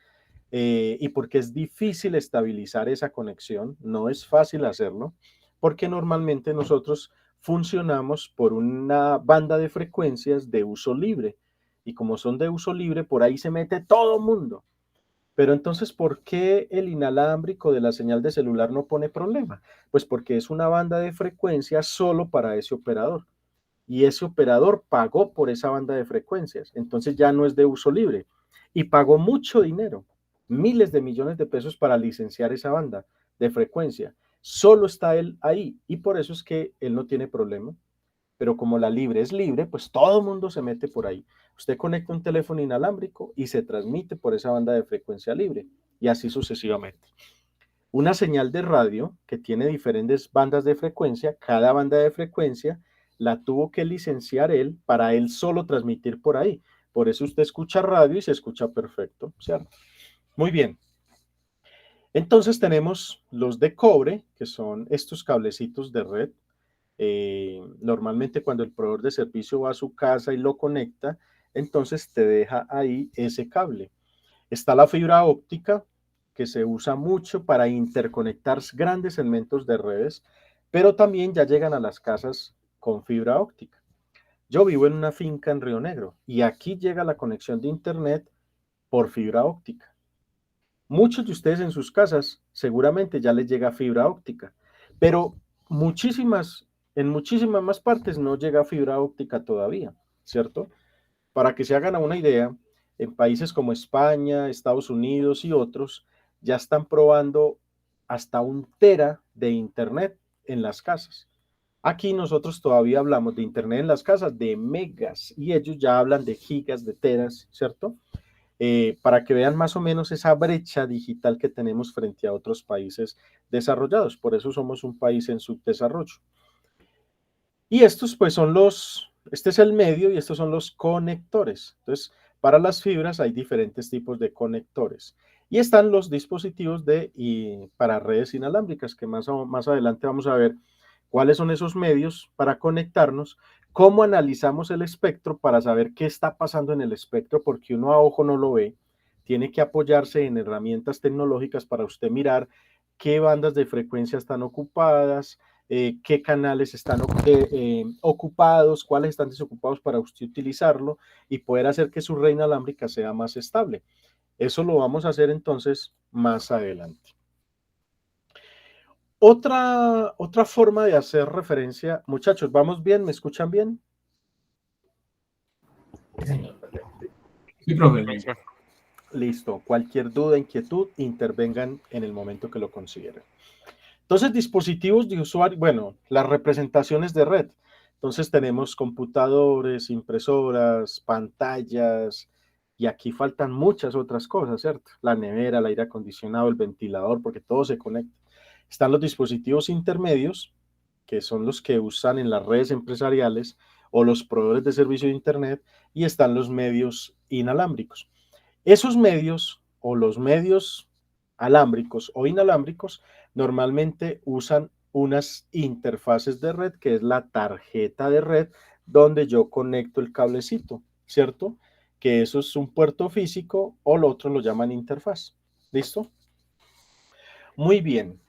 y por qué es difícil estabilizar esa conexión, no es fácil hacerlo, porque normalmente nosotros funcionamos por una banda de frecuencias de uso libre, y como son de uso libre, por ahí se mete todo mundo. Pero entonces, ¿por qué el inalámbrico de la señal de celular no pone problema? Pues porque es una banda de frecuencias solo para ese operador. Y ese operador pagó por esa banda de frecuencias. Entonces ya no es de uso libre. Y pagó mucho dinero, miles de millones de pesos para licenciar esa banda de frecuencia. Solo está él ahí. Y por eso es que él no tiene problema. Pero como la libre es libre, pues todo el mundo se mete por ahí. Usted conecta un teléfono inalámbrico y se transmite por esa banda de frecuencia libre y así sucesivamente. Una señal de radio que tiene diferentes bandas de frecuencia, cada banda de frecuencia la tuvo que licenciar él para él solo transmitir por ahí. Por eso usted escucha radio y se escucha perfecto, ¿cierto? Muy bien. Entonces tenemos los de cobre, que son estos cablecitos de red. Normalmente cuando el proveedor de servicio va a su casa y lo conecta, entonces te deja ahí ese cable. Está la fibra óptica, que se usa mucho para interconectar grandes segmentos de redes, pero también ya llegan a las casas con fibra óptica. Yo vivo en una finca en Río Negro y aquí llega la conexión de internet por fibra óptica. Muchos de ustedes en sus casas seguramente ya les llega fibra óptica, pero en muchísimas más partes no llega fibra óptica todavía, ¿cierto? Para que se hagan una idea, en países como España, Estados Unidos y otros, ya están probando hasta 1 tera de internet en las casas. Aquí nosotros todavía hablamos de internet en las casas de megas y ellos ya hablan de gigas, de teras, ¿cierto? Para que vean más o menos esa brecha digital que tenemos frente a otros países desarrollados. Por eso somos un país en subdesarrollo. Y estos pues este es el medio y estos son los conectores. Entonces, para las fibras hay diferentes tipos de conectores. Y están los dispositivos para redes inalámbricas, que más adelante vamos a ver cuáles son esos medios para conectarnos, cómo analizamos el espectro para saber qué está pasando en el espectro, porque uno a ojo no lo ve, tiene que apoyarse en herramientas tecnológicas para usted mirar qué bandas de frecuencia están ocupadas, qué canales están ocupados, cuáles están desocupados para usted utilizarlo y poder hacer que su red inalámbrica sea más estable. Eso lo vamos a hacer entonces más adelante. Otra forma de hacer referencia, muchachos, ¿vamos bien? ¿Me escuchan bien? Sí, señor, perfecto. Sí, profe. Listo. Cualquier duda, inquietud, intervengan en el momento que lo consideren. Entonces, dispositivos de usuario, bueno, las representaciones de red. Entonces tenemos computadores, impresoras, pantallas, y aquí faltan muchas otras cosas, ¿cierto? La nevera, el aire acondicionado, el ventilador, porque todo se conecta. Están los dispositivos intermedios, que son los que usan en las redes empresariales o los proveedores de servicio de Internet, y están los medios inalámbricos. Esos medios o los medios alámbricos o inalámbricos normalmente usan unas interfaces de red, que es la tarjeta de red, donde yo conecto el cablecito, ¿cierto? Que eso es un puerto físico o lo otro lo llaman interfaz. ¿Listo? Muy bien.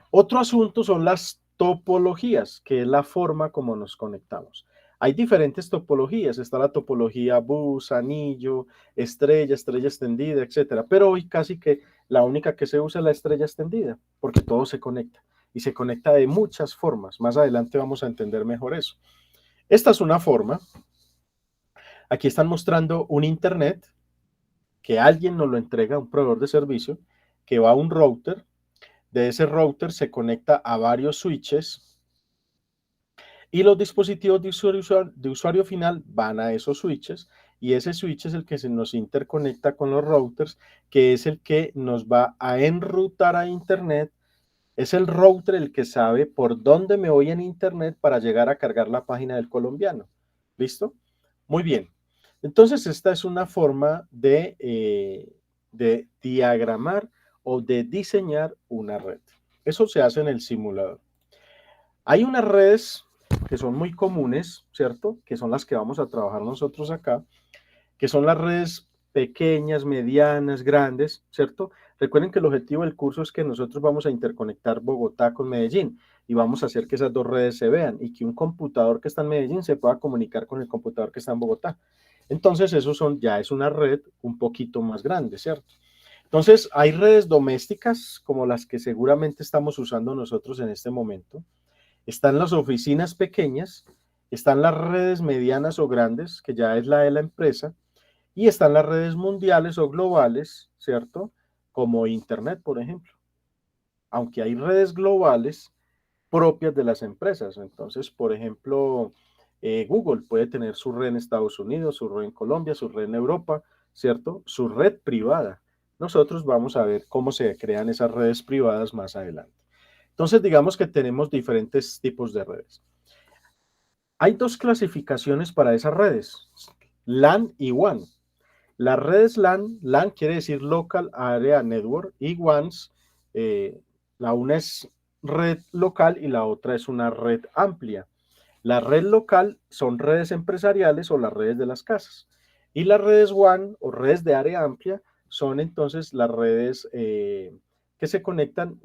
Otro asunto son las topologías, que es la forma como nos conectamos. Hay diferentes topologías, está la topología bus, anillo, estrella, estrella extendida, etcétera. Pero hoy casi que la única que se usa es la estrella extendida, porque todo se conecta y se conecta de muchas formas. Más adelante vamos a entender mejor eso. Esta es una forma. Aquí están mostrando un internet que alguien nos lo entrega, un proveedor de servicio, que va a un router. De ese router se conecta a varios switches y los dispositivos de usuario final van a esos switches y ese switch es el que se nos interconecta con los routers, que es el que nos va a enrutar a internet. Es el router el que sabe por dónde me voy en internet para llegar a cargar la página del colombiano. ¿Listo? Muy bien. Entonces esta es una forma de diagramar o de diseñar una red. Eso se hace en el simulador. Hay unas redes que son muy comunes, ¿cierto? Que son las que vamos a trabajar nosotros acá, que son las redes pequeñas, medianas, grandes, ¿cierto? Recuerden que el objetivo del curso es que nosotros vamos a interconectar Bogotá con Medellín y vamos a hacer que esas dos redes se vean y que un computador que está en Medellín se pueda comunicar con el computador que está en Bogotá. Entonces, ya es una red un poquito más grande, ¿cierto? Entonces, hay redes domésticas como las que seguramente estamos usando nosotros en este momento. Están las oficinas pequeñas, están las redes medianas o grandes, que ya es la de la empresa, y están las redes mundiales o globales, ¿cierto? Como Internet, por ejemplo. Aunque hay redes globales propias de las empresas. Entonces, por ejemplo, Google puede tener su red en Estados Unidos, su red en Colombia, su red en Europa, ¿cierto? Su red privada. Nosotros vamos a ver cómo se crean esas redes privadas más adelante. Entonces, digamos que tenemos diferentes tipos de redes. Hay dos clasificaciones para esas redes, LAN y WAN. Las redes LAN, LAN quiere decir Local Area Network, y WANs, la una es red local y la otra es una red amplia. La red local son redes empresariales o las redes de las casas. Y las redes WAN o redes de área amplia son entonces las redes que se conectan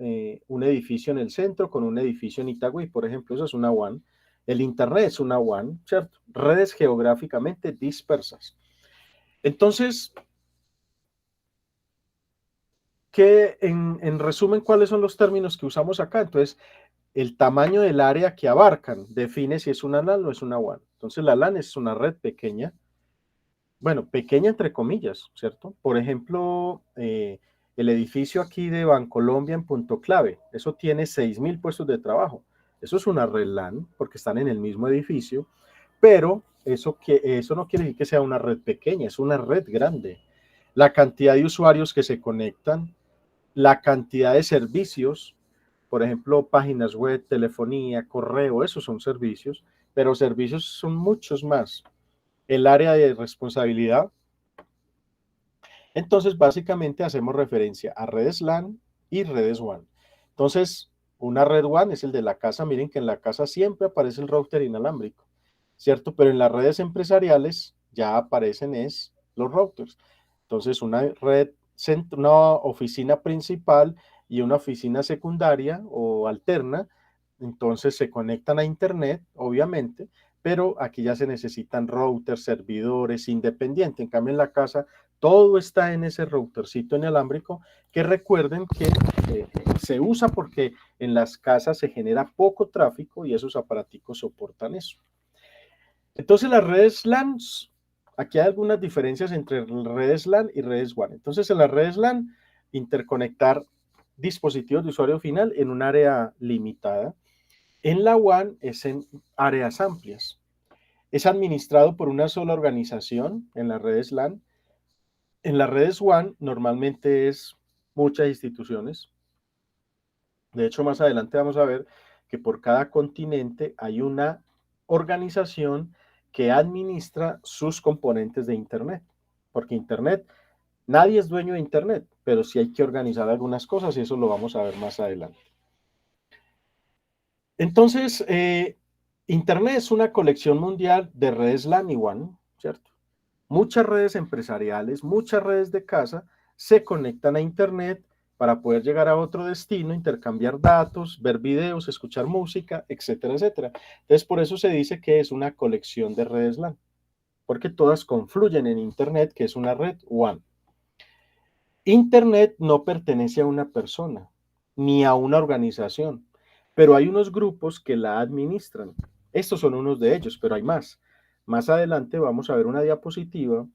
un edificio en el centro con un edificio en Itagüí, por ejemplo, eso es una WAN. El Internet es una WAN, ¿cierto? Redes geográficamente dispersas. Entonces, en resumen, ¿cuáles son los términos que usamos acá? Entonces, el tamaño del área que abarcan define si es una LAN o es una WAN. Entonces, la LAN es una red pequeña, bueno, pequeña entre comillas, ¿cierto? Por ejemplo, el edificio aquí de Bancolombia en Punto Clave, eso tiene 6.000 puestos de trabajo. Eso es una red LAN porque están en el mismo edificio, pero eso no quiere decir que sea una red pequeña, es una red grande. La cantidad de usuarios que se conectan, la cantidad de servicios, por ejemplo, páginas web, telefonía, correo, esos son servicios, pero servicios son muchos más. El área de responsabilidad. Entonces, básicamente hacemos referencia a redes LAN y redes WAN. Entonces, una red WAN es el de la casa. Miren que en la casa siempre aparece el router inalámbrico, ¿cierto? Pero en las redes empresariales ya aparecen los routers. Entonces, una oficina principal y una oficina secundaria o alterna, entonces se conectan a internet, obviamente, pero aquí ya se necesitan routers, servidores, independientes. En cambio, en la casa todo está en ese routercito inalámbrico, que recuerden que se usa porque en las casas se genera poco tráfico y esos aparaticos soportan eso. Entonces, las redes LAN, aquí hay algunas diferencias entre redes LAN y redes WAN. Entonces, en las redes LAN, interconectar dispositivos de usuario final en un área limitada. En la WAN es en áreas amplias. Es administrado por una sola organización en las redes LAN. En las redes WAN normalmente es muchas instituciones. De hecho, más adelante vamos a ver que por cada continente hay una organización que administra sus componentes de Internet. Porque Internet, nadie es dueño de Internet, pero sí hay que organizar algunas cosas y eso lo vamos a ver más adelante. Entonces, Internet es una colección mundial de redes LAN y WAN, ¿cierto? Muchas redes empresariales, muchas redes de casa se conectan a Internet para poder llegar a otro destino, intercambiar datos, ver videos, escuchar música, etcétera, etcétera. Entonces, por eso se dice que es una colección de redes LAN, porque todas confluyen en Internet, que es una red WAN. Internet no pertenece a una persona ni a una organización, pero hay unos grupos que la administran. Estos son unos de ellos, pero hay más. Más adelante vamos a ver una diapositiva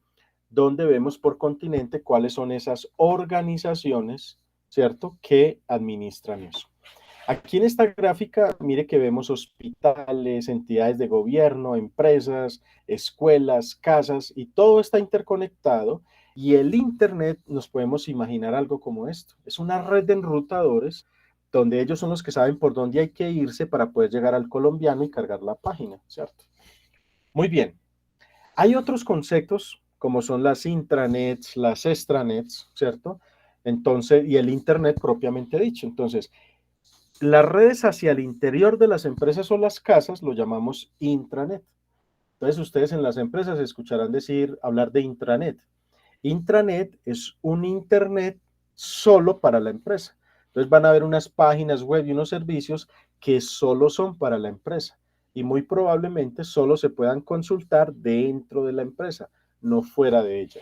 donde vemos por continente cuáles son esas organizaciones, ¿cierto?, que administran eso. Aquí en esta gráfica, mire que vemos hospitales, entidades de gobierno, empresas, escuelas, casas, y todo está interconectado. Y el Internet, nos podemos imaginar algo como esto. Es una red de enrutadores donde ellos son los que saben por dónde hay que irse para poder llegar al colombiano y cargar la página, ¿cierto? Muy bien. Hay otros conceptos como son las intranets, las extranets, ¿cierto? Entonces, y el Internet propiamente dicho. Entonces, las redes hacia el interior de las empresas o las casas lo llamamos intranet. Entonces, ustedes en las empresas escucharán hablar de intranet. Intranet es un Internet solo para la empresa. Entonces van a haber unas páginas web y unos servicios que solo son para la empresa y muy probablemente solo se puedan consultar dentro de la empresa, no fuera de ella.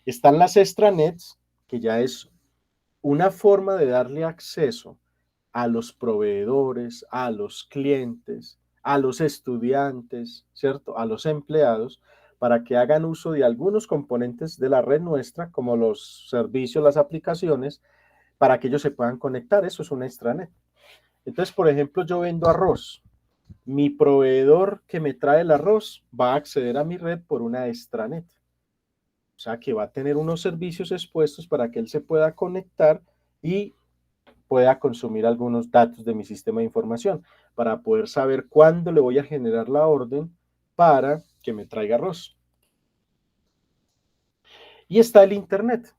Están las extranets, que ya es una forma de darle acceso a los proveedores, a los clientes, a los estudiantes, ¿cierto? A los empleados, para que hagan uso de algunos componentes de la red nuestra, como los servicios, las aplicaciones, para que ellos se puedan conectar. Eso es una extranet. Entonces, por ejemplo, yo vendo arroz. Mi proveedor que me trae el arroz va a acceder a mi red por una extranet. O sea, que va a tener unos servicios expuestos para que él se pueda conectar y pueda consumir algunos datos de mi sistema de información para poder saber cuándo le voy a generar la orden para que me traiga arroz. Y está el Internet,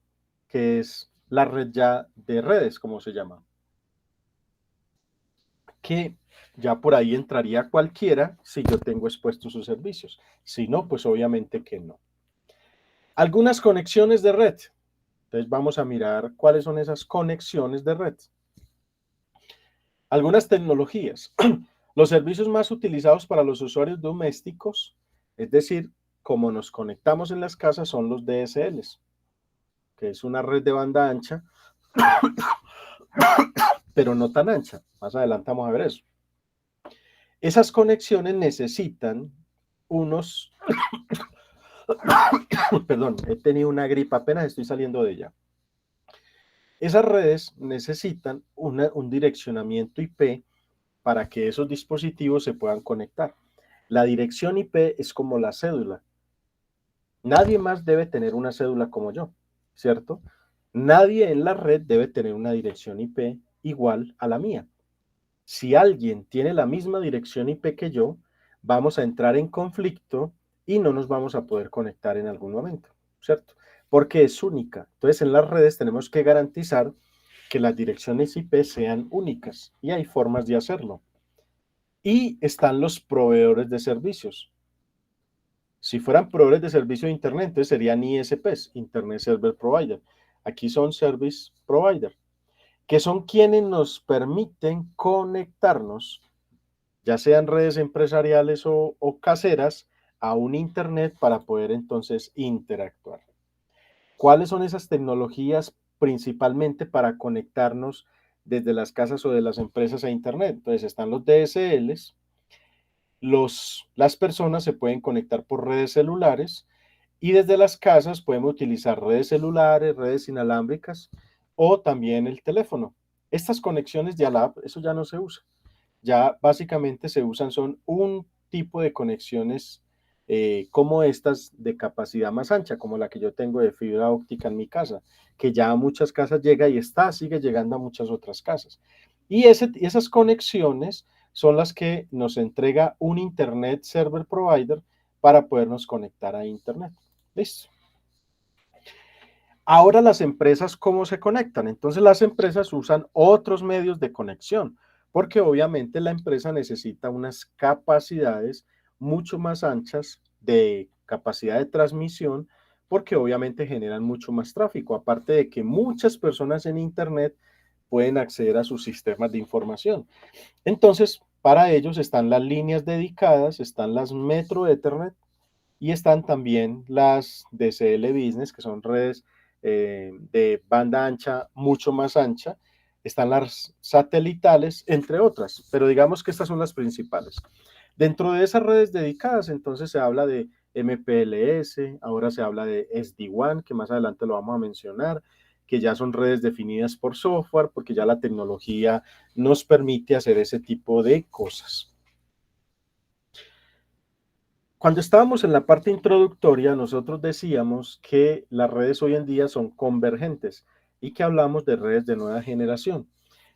que es la red ya de redes, como se llama, que ya por ahí entraría cualquiera si yo tengo expuestos sus servicios. Si no, pues obviamente que no. Algunas conexiones de red. Entonces vamos a mirar cuáles son esas conexiones de red. Algunas tecnologías. Los servicios más utilizados para los usuarios domésticos, es decir, como nos conectamos en las casas, son los DSLs, que es una red de banda ancha, pero no tan ancha. Más adelante vamos a ver eso. Esas conexiones necesitan unos... Perdón, he tenido una gripa, apenas estoy saliendo de ella. Esas redes necesitan un direccionamiento IP para que esos dispositivos se puedan conectar. La dirección IP es como la cédula. Nadie más debe tener una cédula como yo, ¿cierto? Nadie en la red debe tener una dirección IP igual a la mía. Si alguien tiene la misma dirección IP que yo, vamos a entrar en conflicto y no nos vamos a poder conectar en algún momento, ¿cierto? Porque es única. Entonces, en las redes tenemos que garantizar que las direcciones IP sean únicas y hay formas de hacerlo. Y están los proveedores de servicios. Si fueran proveedores de servicio de Internet, entonces serían ISPs, Internet Server Provider. Aquí son Service Provider, que son quienes nos permiten conectarnos, ya sean redes empresariales o caseras, a un Internet para poder entonces interactuar. ¿Cuáles son esas tecnologías principalmente para conectarnos desde las casas o de las empresas a Internet? Entonces están los DSLs. Las personas se pueden conectar por redes celulares y desde las casas podemos utilizar redes celulares, redes inalámbricas o también el teléfono. Estas conexiones de ALAP, eso ya no se usa. Ya básicamente se usan, son un tipo de conexiones como estas de capacidad más ancha, como la que yo tengo de fibra óptica en mi casa, que ya a muchas casas llega y sigue llegando a muchas otras casas. Y esas conexiones son las que nos entrega un Internet Server Provider para podernos conectar a Internet. ¿Listo? Ahora las empresas, ¿cómo se conectan? Entonces las empresas usan otros medios de conexión. porque obviamente la empresa necesita unas capacidades mucho más anchas de capacidad de transmisión, porque obviamente generan mucho más tráfico, aparte de que muchas personas en Internet pueden acceder a sus sistemas de información. Entonces, para ellos están las líneas dedicadas, están las Metro Ethernet y están también las DSL Business, que son redes de banda ancha mucho más ancha, están las satelitales, entre otras, pero digamos que estas son las principales. Dentro de esas redes dedicadas, entonces se habla de MPLS, ahora se habla de SD-WAN, que más adelante lo vamos a mencionar, que ya son redes definidas por software, porque ya la tecnología nos permite hacer ese tipo de cosas. Cuando estábamos en la parte introductoria, nosotros decíamos que las redes hoy en día son convergentes y que hablamos de redes de nueva generación.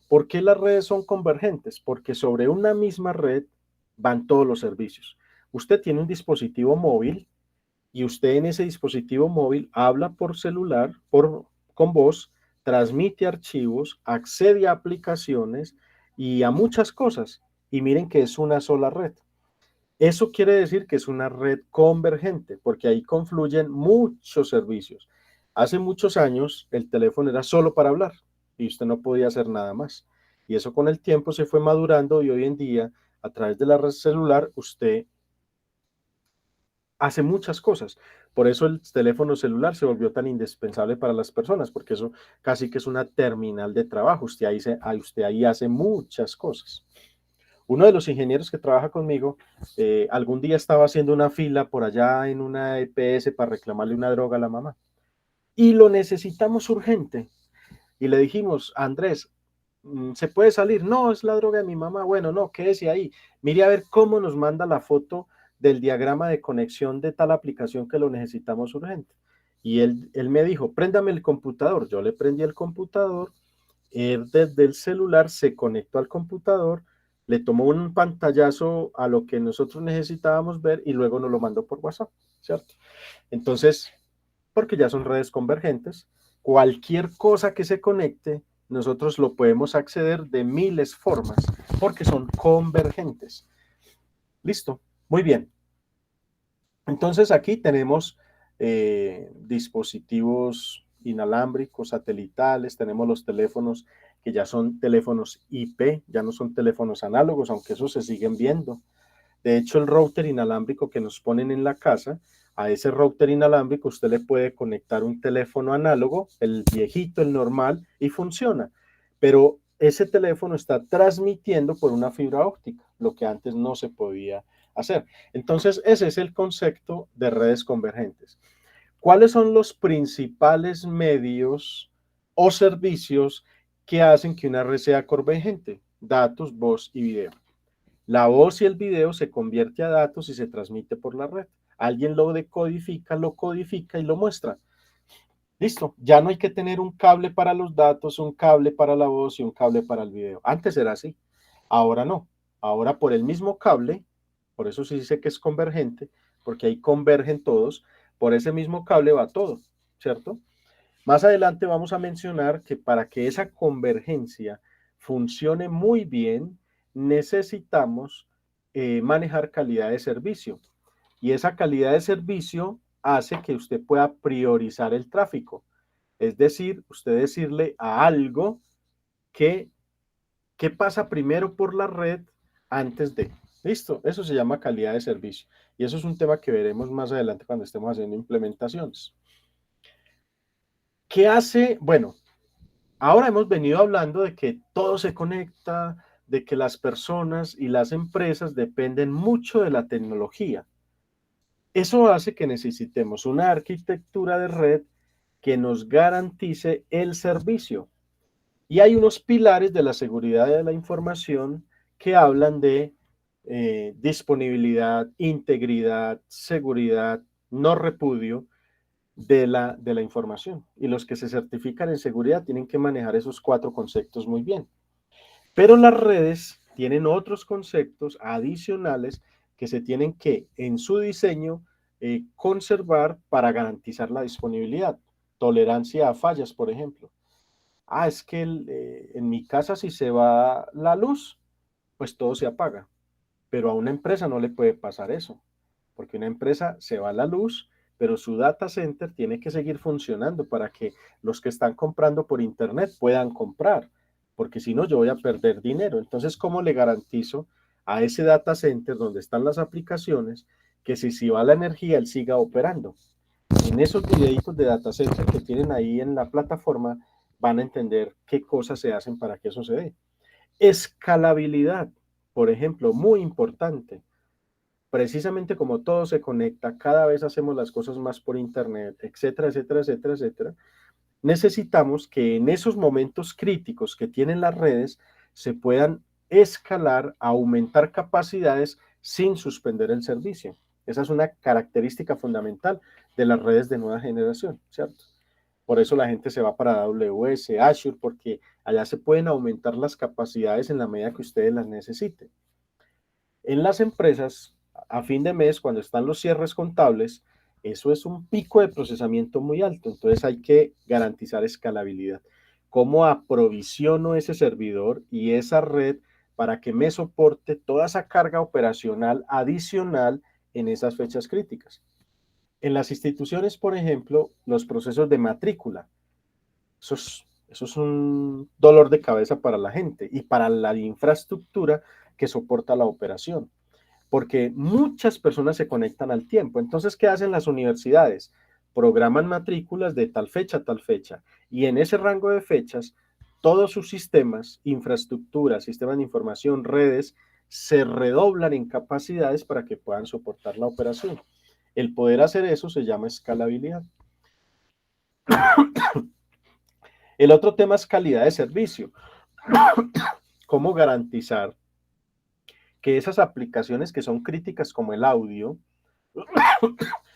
¿Por qué las redes son convergentes? Porque sobre una misma red van todos los servicios. Usted tiene un dispositivo móvil y usted en ese dispositivo móvil habla por celular, con voz, transmite archivos, accede a aplicaciones y a muchas cosas. Y miren que es una sola red. Eso quiere decir que es una red convergente, porque ahí confluyen muchos servicios. Hace muchos años el teléfono era solo para hablar y usted no podía hacer nada más. Y eso con el tiempo se fue madurando y hoy en día, a través de la red celular, usted hace muchas cosas. Por eso el teléfono celular se volvió tan indispensable para las personas, porque eso casi que es una terminal de trabajo. Usted ahí hace muchas cosas. Uno de los ingenieros que trabaja conmigo, algún día estaba haciendo una fila por allá en una EPS para reclamarle una droga a la mamá. Y lo necesitamos urgente. Y le dijimos, Andrés, ¿se puede salir? No, es la droga de mi mamá. Bueno, no, quédese ahí. Mire a ver cómo nos manda la foto del diagrama de conexión de tal aplicación que lo necesitamos urgente. Y él me dijo, préndame el computador. Yo le prendí el computador, él desde el celular se conectó al computador, le tomó un pantallazo a lo que nosotros necesitábamos ver y luego nos lo mandó por WhatsApp, ¿cierto? Entonces, porque ya son redes convergentes, cualquier cosa que se conecte, nosotros lo podemos acceder de miles formas, porque son convergentes. Listo, muy bien. Entonces aquí tenemos dispositivos inalámbricos, satelitales, tenemos los teléfonos que ya son teléfonos IP, ya no son teléfonos análogos, aunque esos se siguen viendo. De hecho, el router inalámbrico que nos ponen en la casa, a ese router inalámbrico usted le puede conectar un teléfono análogo, el viejito, el normal, y funciona. Pero ese teléfono está transmitiendo por una fibra óptica, lo que antes no se podía hacer. Entonces, ese es el concepto de redes convergentes. ¿Cuáles son los principales medios o servicios que hacen que una red sea convergente? Datos, voz y video. La voz y el video se convierte a datos y se transmite por la red. Alguien lo decodifica, lo codifica y lo muestra. Listo, ya no hay que tener un cable para los datos, un cable para la voz y un cable para el video. Antes era así, ahora no. Ahora por el mismo cable, por eso se dice que es convergente, porque ahí convergen todos, por ese mismo cable va todo, ¿cierto? Más adelante vamos a mencionar que para que esa convergencia funcione muy bien, necesitamos manejar calidad de servicio. Y esa calidad de servicio hace que usted pueda priorizar el tráfico. Es decir, usted decirle a algo que pasa primero por la red antes de. Listo, eso se llama calidad de servicio. Y eso es un tema que veremos más adelante cuando estemos haciendo implementaciones. ¿Qué hace? Bueno, ahora hemos venido hablando de que todo se conecta, de que las personas y las empresas dependen mucho de la tecnología. Eso hace que necesitemos una arquitectura de red que nos garantice el servicio. Y hay unos pilares de la seguridad de la información que hablan de disponibilidad, integridad, seguridad, no repudio de la información. Y los que se certifican en seguridad tienen que manejar esos 4 conceptos muy bien. Pero las redes tienen otros conceptos adicionales que se tienen que, en su diseño, conservar para garantizar la disponibilidad. Tolerancia a fallas, por ejemplo. Es que en mi casa si se va la luz, pues todo se apaga. Pero a una empresa no le puede pasar eso, porque una empresa se va a la luz, pero su data center tiene que seguir funcionando para que los que están comprando por internet puedan comprar, porque si no yo voy a perder dinero. Entonces, ¿cómo le garantizo a ese data center donde están las aplicaciones que si va la energía, él siga operando? En esos videitos de data center que tienen ahí en la plataforma, van a entender qué cosas se hacen para que eso se dé. Escalabilidad, por ejemplo, muy importante. Precisamente como todo se conecta, cada vez hacemos las cosas más por internet, etcétera, etcétera, etcétera, etcétera. Necesitamos que en esos momentos críticos que tienen las redes se puedan escalar, aumentar capacidades sin suspender el servicio. Esa es una característica fundamental de las redes de nueva generación, ¿cierto? Por eso la gente se va para AWS, Azure, porque allá se pueden aumentar las capacidades en la medida que ustedes las necesiten. En las empresas, a fin de mes, cuando están los cierres contables, eso es un pico de procesamiento muy alto, entonces hay que garantizar escalabilidad. ¿Cómo aprovisiono ese servidor y esa red para que me soporte toda esa carga operacional adicional en esas fechas críticas? En las instituciones, por ejemplo, los procesos de matrícula, eso es un dolor de cabeza para la gente y para la infraestructura que soporta la operación, porque muchas personas se conectan al tiempo. Entonces, ¿qué hacen las universidades? Programan matrículas de tal fecha a tal fecha, y en ese rango de fechas, todos sus sistemas, infraestructura, sistemas de información, redes, se redoblan en capacidades para que puedan soportar la operación. El poder hacer eso se llama escalabilidad. El otro tema es calidad de servicio. ¿Cómo garantizar que esas aplicaciones que son críticas como el audio,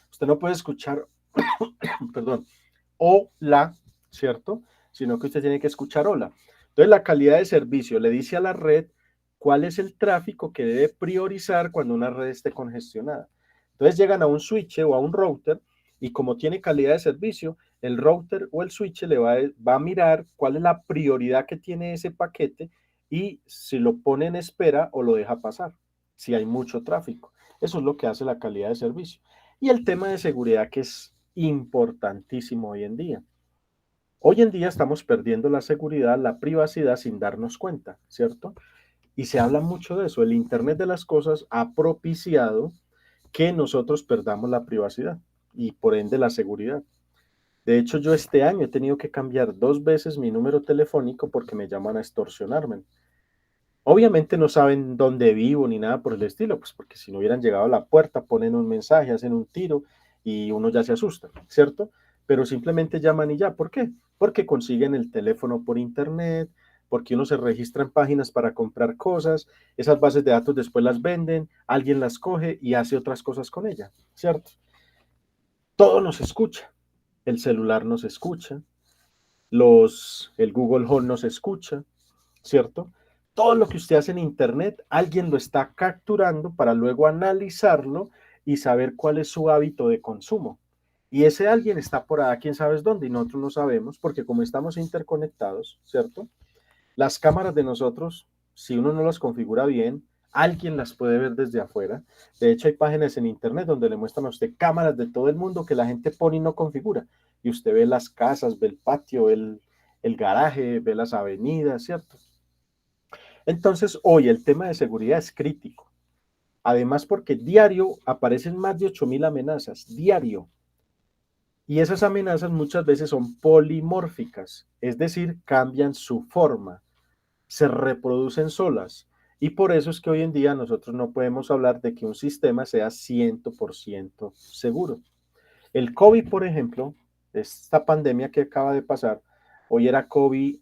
usted no puede escuchar, perdón, hola, ¿cierto? Sino que usted tiene que escuchar hola. Entonces la calidad de servicio le dice a la red cuál es el tráfico que debe priorizar cuando una red esté congestionada. Entonces llegan a un switch o a un router y como tiene calidad de servicio, el router o el switch le va a mirar cuál es la prioridad que tiene ese paquete y si lo pone en espera o lo deja pasar, si hay mucho tráfico. Eso es lo que hace la calidad de servicio. Y el tema de seguridad, que es importantísimo hoy en día. Hoy en día estamos perdiendo la seguridad, la privacidad sin darnos cuenta, ¿cierto? Y se habla mucho de eso. El Internet de las cosas ha propiciado que nosotros perdamos la privacidad y por ende la seguridad. De hecho, yo este año he tenido que cambiar 2 veces mi número telefónico porque me llaman a extorsionarme. Obviamente no saben dónde vivo ni nada por el estilo, pues porque si no hubieran llegado a la puerta, ponen un mensaje, hacen un tiro y uno ya se asusta, ¿cierto? Pero simplemente llaman y ya. ¿Por qué? Porque consiguen el teléfono por internet, porque uno se registra en páginas para comprar cosas, esas bases de datos después las venden, alguien las coge y hace otras cosas con ella, ¿cierto? Todo nos escucha, el celular nos escucha, el Google Home nos escucha, ¿cierto? Todo lo que usted hace en Internet, alguien lo está capturando para luego analizarlo y saber cuál es su hábito de consumo. Y ese alguien está por ahí, quién sabe dónde, y nosotros no sabemos, porque como estamos interconectados, ¿cierto? Las cámaras de nosotros, si uno no las configura bien, alguien las puede ver desde afuera. De hecho, hay páginas en Internet donde le muestran a usted cámaras de todo el mundo que la gente pone y no configura. Y usted ve las casas, ve el patio, ve el garaje, ve las avenidas, ¿cierto? Entonces, hoy el tema de seguridad es crítico. Además, porque diario aparecen más de 8.000 amenazas, diario. Y esas amenazas muchas veces son polimórficas, es decir, cambian su forma, se reproducen solas. Y por eso es que hoy en día nosotros no podemos hablar de que un sistema sea 100% seguro. El COVID, por ejemplo, esta pandemia que acaba de pasar, hoy era COVID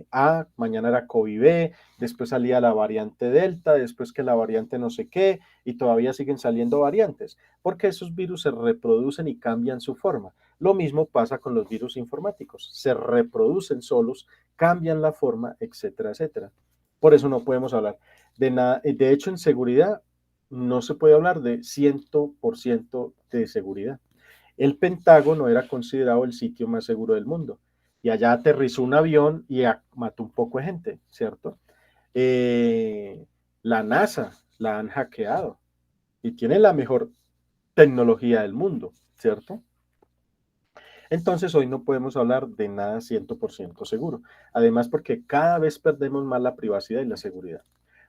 A, mañana era COVID B, después salía la variante Delta, después que la variante no sé qué, y todavía siguen saliendo variantes, porque esos virus se reproducen y cambian su forma. Lo mismo pasa con los virus informáticos, se reproducen solos, cambian la forma, etcétera, etcétera. Por eso no podemos hablar de nada. De hecho, en seguridad no se puede hablar de 100% de seguridad. El Pentágono era considerado el sitio más seguro del mundo. Y allá aterrizó un avión y mató un poco de gente, ¿cierto? La NASA la han hackeado y tiene la mejor tecnología del mundo, ¿cierto? Entonces hoy no podemos hablar de nada 100% seguro. Además porque cada vez perdemos más la privacidad y la seguridad.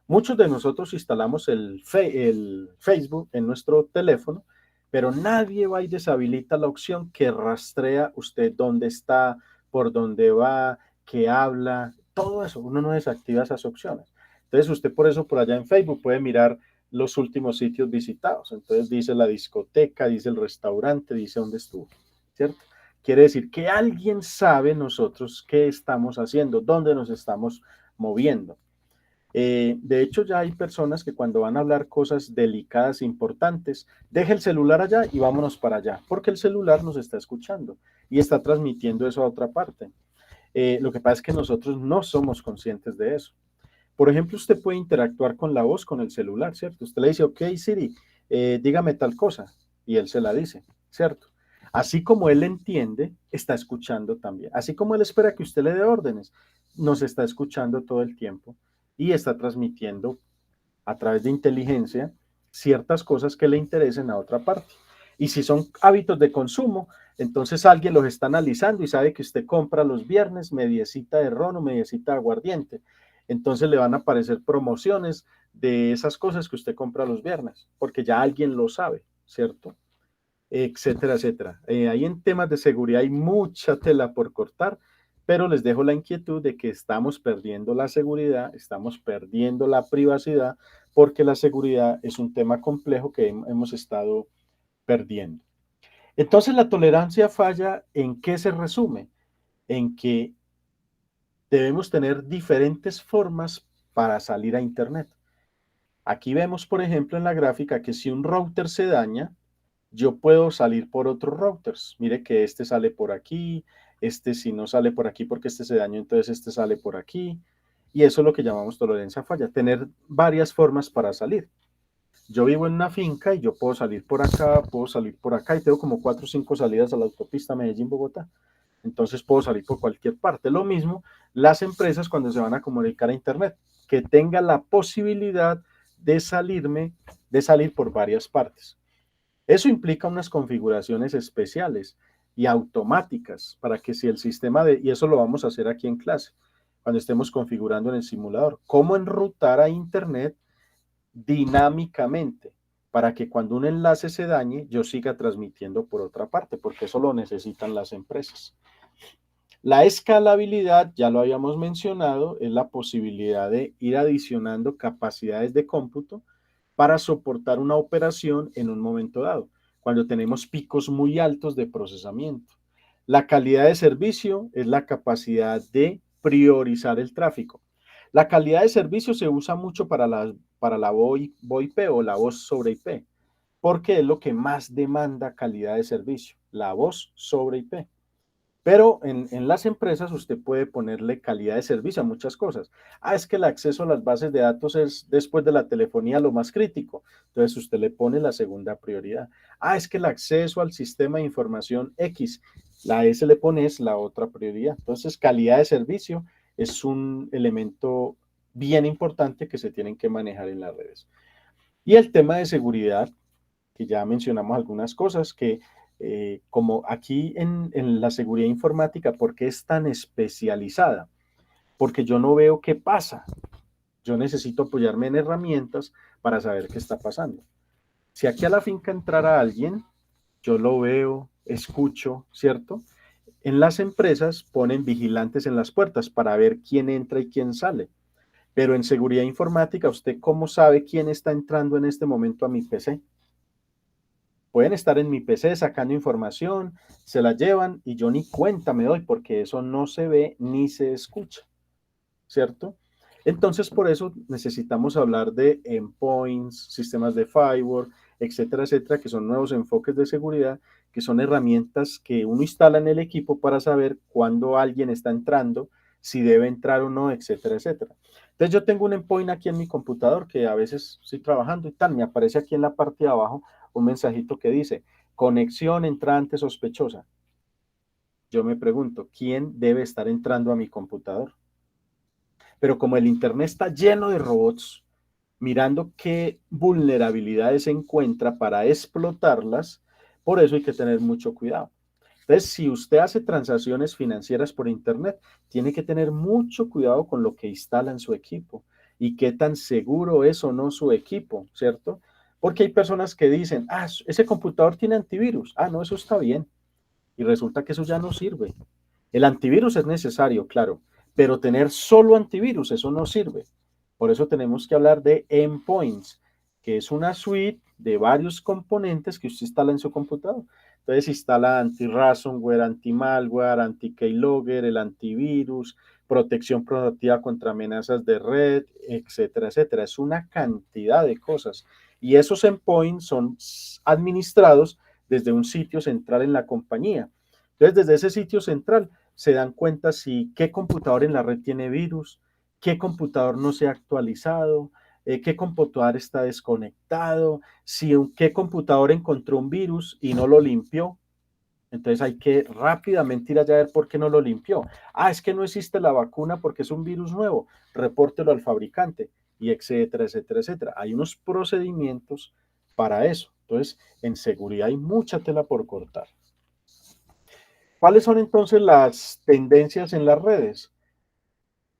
Muchos de nosotros instalamos el Facebook en nuestro teléfono, pero nadie va y deshabilita la opción que rastrea usted dónde está, por dónde va, qué habla, todo eso. Uno no desactiva esas opciones. Entonces usted por eso por allá en Facebook puede mirar los últimos sitios visitados. Entonces dice la discoteca, dice el restaurante, dice dónde estuvo, ¿cierto? Quiere decir que alguien sabe nosotros qué estamos haciendo, dónde nos estamos moviendo. De hecho, ya hay personas que cuando van a hablar cosas delicadas, importantes, deje el celular allá y vámonos para allá, porque el celular nos está escuchando y está transmitiendo eso a otra parte. Lo que pasa es que nosotros no somos conscientes de eso. Por ejemplo, usted puede interactuar con la voz con el celular, ¿cierto? Usted le dice, ok, Siri, dígame tal cosa, y él se la dice, ¿cierto? Así como él entiende, está escuchando también. Así como él espera que usted le dé órdenes, nos está escuchando todo el tiempo y está transmitiendo a través de inteligencia ciertas cosas que le interesen a otra parte. Y si son hábitos de consumo, entonces alguien los está analizando y sabe que usted compra los viernes mediecita de ron o mediecita de aguardiente. Entonces le van a aparecer promociones de esas cosas que usted compra los viernes, porque ya alguien lo sabe, ¿cierto? Etcétera, etcétera. Ahí en temas de seguridad hay mucha tela por cortar, pero les dejo la inquietud de que estamos perdiendo la seguridad, estamos perdiendo la privacidad, porque la seguridad es un tema complejo que hemos estado perdiendo. Entonces, la tolerancia falla, ¿en qué se resume? En que debemos tener diferentes formas para salir a Internet. Aquí vemos, por ejemplo, en la gráfica que si un router se daña, yo puedo salir por otros routers. Mire que este sale por aquí, este si no sale por aquí porque este se dañó, entonces este sale por aquí. Y eso es lo que llamamos tolerancia a falla, tener varias formas para salir. Yo vivo en una finca y yo puedo salir por acá, puedo salir por acá y tengo como 4 o 5 salidas a la autopista Medellín-Bogotá. Entonces puedo salir por cualquier parte. Lo mismo las empresas cuando se van a comunicar a Internet, que tenga la posibilidad de salir por varias partes. Eso implica unas configuraciones especiales y automáticas para que si el sistema y eso lo vamos a hacer aquí en clase, cuando estemos configurando en el simulador, cómo enrutar a Internet dinámicamente para que cuando un enlace se dañe, yo siga transmitiendo por otra parte, porque eso lo necesitan las empresas. La escalabilidad, ya lo habíamos mencionado, es la posibilidad de ir adicionando capacidades de cómputo para soportar una operación en un momento dado, cuando tenemos picos muy altos de procesamiento. La calidad de servicio es la capacidad de priorizar el tráfico. La calidad de servicio se usa mucho para la VoIP o la voz sobre IP, porque es lo que más demanda calidad de servicio, la voz sobre IP. Pero en las empresas usted puede ponerle calidad de servicio a muchas cosas. Es que el acceso a las bases de datos es después de la telefonía lo más crítico. Entonces usted le pone la segunda prioridad. Es que el acceso al sistema de información X, la S le pone es la otra prioridad. Entonces calidad de servicio es un elemento bien importante que se tienen que manejar en las redes. Y el tema de seguridad, que ya mencionamos algunas cosas, que como aquí en la seguridad informática, ¿por qué es tan especializada? Porque yo no veo qué pasa. Yo necesito apoyarme en herramientas para saber qué está pasando. Si aquí a la finca entrara alguien, yo lo veo, escucho, ¿cierto? En las empresas ponen vigilantes en las puertas para ver quién entra y quién sale. Pero en seguridad informática, ¿usted cómo sabe quién está entrando en este momento a mi PC? Pueden estar en mi PC sacando información, se la llevan y yo ni cuenta me doy porque eso no se ve ni se escucha, ¿cierto? Entonces, por eso necesitamos hablar de endpoints, sistemas de firewall, etcétera, etcétera, que son nuevos enfoques de seguridad, que son herramientas que uno instala en el equipo para saber cuándo alguien está entrando, si debe entrar o no, etcétera, etcétera. Entonces, yo tengo un endpoint aquí en mi computador que a veces estoy trabajando y tal, me aparece aquí en la parte de abajo un mensajito que dice, conexión entrante sospechosa. Yo me pregunto, ¿quién debe estar entrando a mi computador? Pero como el internet está lleno de robots, mirando qué vulnerabilidades se encuentra para explotarlas. Por eso hay que tener mucho cuidado. Entonces, si usted hace transacciones financieras por Internet, tiene que tener mucho cuidado con lo que instala en su equipo y qué tan seguro es o no su equipo, ¿cierto? Porque hay personas que dicen, ah, ese computador tiene antivirus. Ah, no, eso está bien. Y resulta que eso ya no sirve. El antivirus es necesario, claro, pero tener solo antivirus, eso no sirve. Por eso tenemos que hablar de endpoints, que es una suite de varios componentes que usted instala en su computador. Entonces instala anti-ransomware, anti-malware, anti-keylogger, el antivirus, protección proactiva contra amenazas de red, etcétera, etcétera. Es una cantidad de cosas. Y esos endpoints son administrados desde un sitio central en la compañía. Entonces, desde ese sitio central se dan cuenta si qué computador en la red tiene virus, qué computador no se ha actualizado, qué computador está desconectado, si qué computador encontró un virus y no lo limpió. Entonces hay que rápidamente ir allá a ver por qué no lo limpió. Ah, es que no existe la vacuna porque es un virus nuevo. Repórtelo al fabricante y etcétera, etcétera, etcétera. Hay unos procedimientos para eso. Entonces, en seguridad hay mucha tela por cortar. ¿Cuáles son entonces las tendencias en las redes?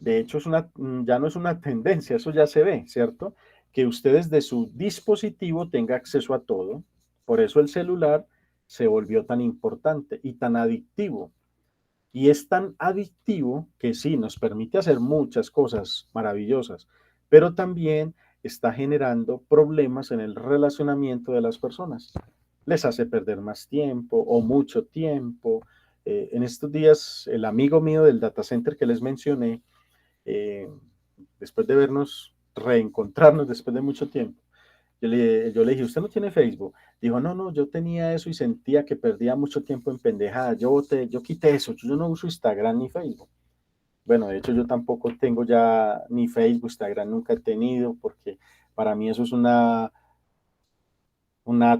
De hecho, ya no es una tendencia, eso ya se ve, ¿cierto? Que usted desde su dispositivo tenga acceso a todo. Por eso el celular se volvió tan importante y tan adictivo. Y es tan adictivo que sí, nos permite hacer muchas cosas maravillosas, pero también está generando problemas en el relacionamiento de las personas. Les hace perder más tiempo o mucho tiempo. En estos días, el amigo mío del data center que les mencioné, eh, después de reencontrarnos después de mucho tiempo, yo le dije, ¿usted no tiene Facebook? Dijo, no, no, yo tenía eso y sentía que perdía mucho tiempo en pendejadas. Yo quité eso, yo no uso Instagram ni Facebook. Bueno, de hecho yo tampoco tengo ya ni Facebook, Instagram nunca he tenido, porque para mí eso es una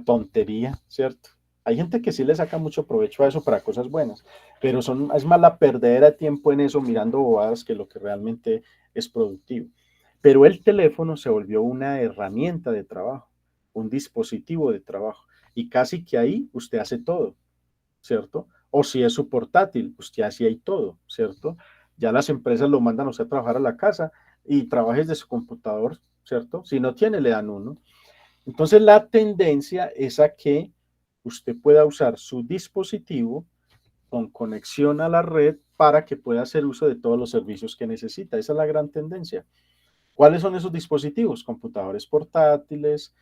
tontería, ¿cierto? Hay gente que sí le saca mucho provecho a eso para cosas buenas, pero es más la perdedera de tiempo en eso mirando bobadas que lo que realmente es productivo. Pero el teléfono se volvió una herramienta de trabajo, un dispositivo de trabajo, y casi que ahí usted hace todo, ¿cierto? O si es su portátil, usted así hay todo, ¿cierto? Ya las empresas lo mandan a usted a trabajar a la casa y trabajes de su computador, ¿cierto? Si no tiene, le dan uno. Entonces la tendencia es a que usted pueda usar su dispositivo con conexión a la red para que pueda hacer uso de todos los servicios que necesita. Esa es la gran tendencia. ¿Cuáles son esos dispositivos? Computadores portátiles,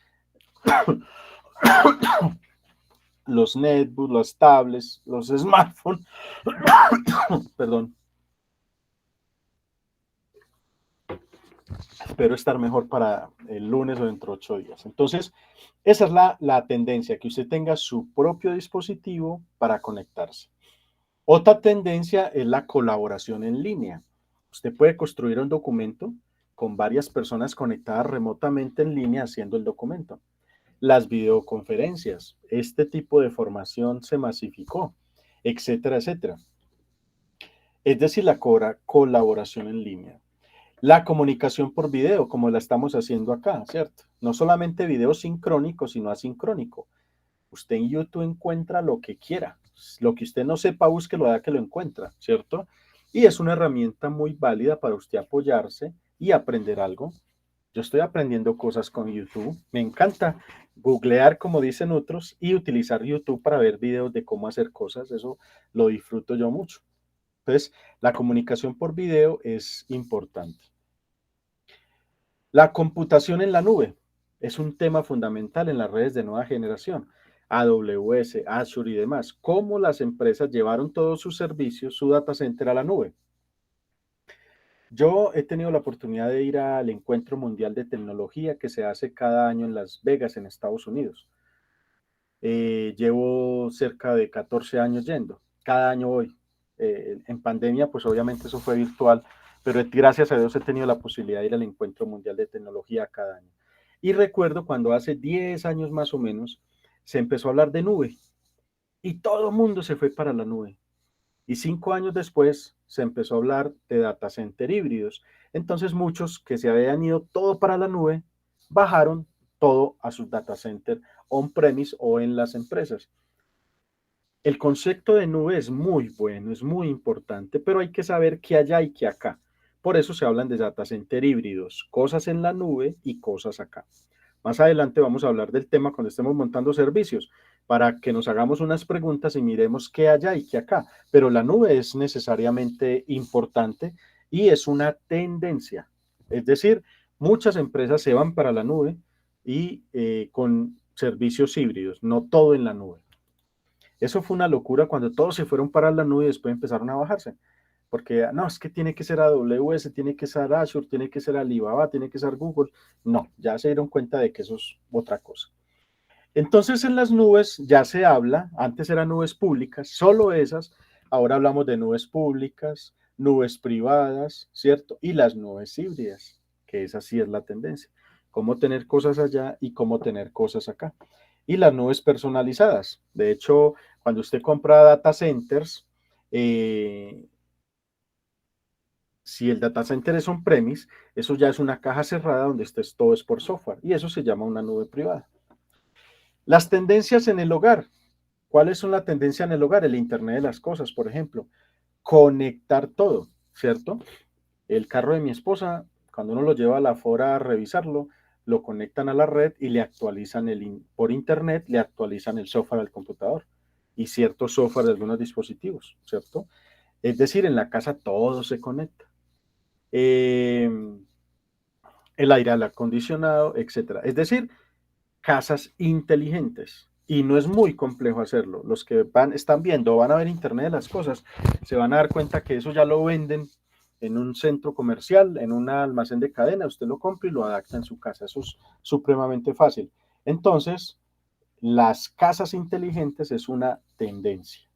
los netbooks, las tablets, los smartphones. Perdón. Espero estar mejor para el lunes o dentro de 8 días. Entonces, esa es la tendencia, que usted tenga su propio dispositivo para conectarse. Otra tendencia es la colaboración en línea. Usted puede construir un documento con varias personas conectadas remotamente en línea haciendo el documento. Las videoconferencias, este tipo de formación se masificó, etcétera, etcétera. Es decir, la colaboración en línea. La comunicación por video, como la estamos haciendo acá, ¿cierto? No solamente video sincrónico, sino asincrónico. Usted en YouTube encuentra lo que quiera. Lo que usted no sepa, búsquelo, da que lo encuentra, ¿cierto? Y es una herramienta muy válida para usted apoyarse y aprender algo. Yo estoy aprendiendo cosas con YouTube. Me encanta googlear, como dicen otros, y utilizar YouTube para ver videos de cómo hacer cosas. Eso lo disfruto yo mucho. Entonces, la comunicación por video es importante. La computación en la nube es un tema fundamental en las redes de nueva generación. AWS, Azure y demás. Cómo las empresas llevaron todos sus servicios, su data center a la nube. Yo he tenido la oportunidad de ir al Encuentro Mundial de Tecnología que se hace cada año en Las Vegas, en Estados Unidos. Llevo cerca de 14 años yendo. Cada año voy. En pandemia, pues obviamente eso fue virtual, pero gracias a Dios he tenido la posibilidad de ir al Encuentro Mundial de Tecnología cada año. Y recuerdo cuando hace 10 años más o menos se empezó a hablar de nube y todo el mundo se fue para la nube. Y 5 años después se empezó a hablar de data center híbridos. Entonces muchos que se habían ido todo para la nube bajaron todo a sus data center on-premise o en las empresas. El concepto de nube es muy bueno, es muy importante, pero hay que saber qué allá y qué acá. Por eso se hablan de data center híbridos, cosas en la nube y cosas acá. Más adelante vamos a hablar del tema cuando estemos montando servicios, para que nos hagamos unas preguntas y miremos qué allá y qué acá. Pero la nube es necesariamente importante y es una tendencia. Es decir, muchas empresas se van para la nube y con servicios híbridos, no todo en la nube. Eso fue una locura cuando todos se fueron para la nube y después empezaron a bajarse. Porque no, es que tiene que ser AWS, tiene que ser Azure, tiene que ser Alibaba, tiene que ser Google. No, ya se dieron cuenta de que eso es otra cosa. Entonces en las nubes ya se habla, antes eran nubes públicas, solo esas, ahora hablamos de nubes públicas, nubes privadas, ¿cierto? Y las nubes híbridas, que esa sí es la tendencia. Cómo tener cosas allá y cómo tener cosas acá. Y las nubes personalizadas. De hecho, cuando usted compra data centers, si el data center es on-premise, eso ya es una caja cerrada donde todo es por software y eso se llama una nube privada. Las tendencias en el hogar. ¿Cuáles son las tendencias en el hogar? El Internet de las cosas, por ejemplo. Conectar todo, ¿cierto? El carro de mi esposa, cuando uno lo lleva a la Fora a revisarlo, lo conectan a la red y le actualizan por internet, le actualizan el software al computador y cierto software de algunos dispositivos, ¿cierto? Es decir, en la casa todo se conecta. El aire acondicionado, etcétera. Es decir, casas inteligentes. Y no es muy complejo hacerlo. Los que están viendo o van a ver Internet de las cosas, se van a dar cuenta que eso ya lo venden en un centro comercial, en un almacén de cadena. Usted lo compra y lo adapta en su casa. Eso es supremamente fácil. Entonces, las casas inteligentes es una tendencia.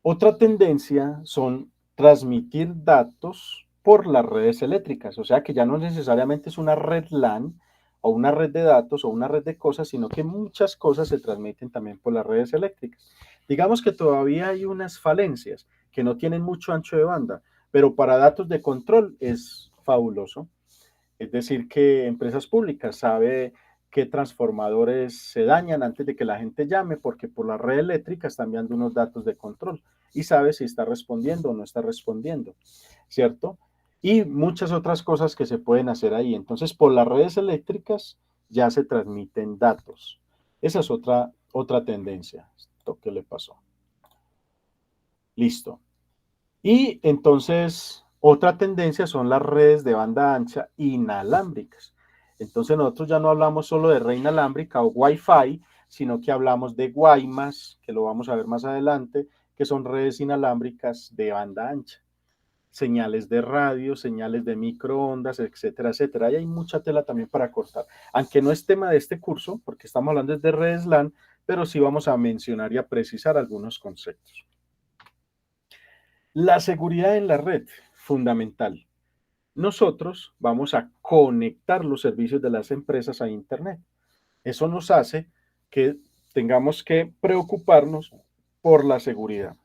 Otra tendencia son transmitir datos por las redes eléctricas. O sea que ya no necesariamente es una red LAN, o una red de datos o una red de cosas, sino que muchas cosas se transmiten también por las redes eléctricas. Digamos que todavía hay unas falencias que no tienen mucho ancho de banda, pero para datos de control es fabuloso. Es decir, que empresas públicas saben qué transformadores se dañan antes de que la gente llame, porque por la red eléctrica están enviando unos datos de control y sabe si está respondiendo o no está respondiendo, ¿cierto? Y muchas otras cosas que se pueden hacer ahí. Entonces, por las redes eléctricas ya se transmiten datos. Esa es otra tendencia. ¿Esto qué le pasó? Listo. Y entonces, otra tendencia son las redes de banda ancha inalámbricas. Entonces, nosotros ya no hablamos solo de red inalámbrica o Wi-Fi, sino que hablamos de WiMAX, que lo vamos a ver más adelante, que son redes inalámbricas de banda ancha. Señales de radio, señales de microondas, etcétera, etcétera. Y hay mucha tela también para cortar. Aunque no es tema de este curso, porque estamos hablando de redes LAN, pero sí vamos a mencionar y a precisar algunos conceptos. La seguridad en la red, fundamental. Nosotros vamos a conectar los servicios de las empresas a Internet. Eso nos hace que tengamos que preocuparnos por la seguridad.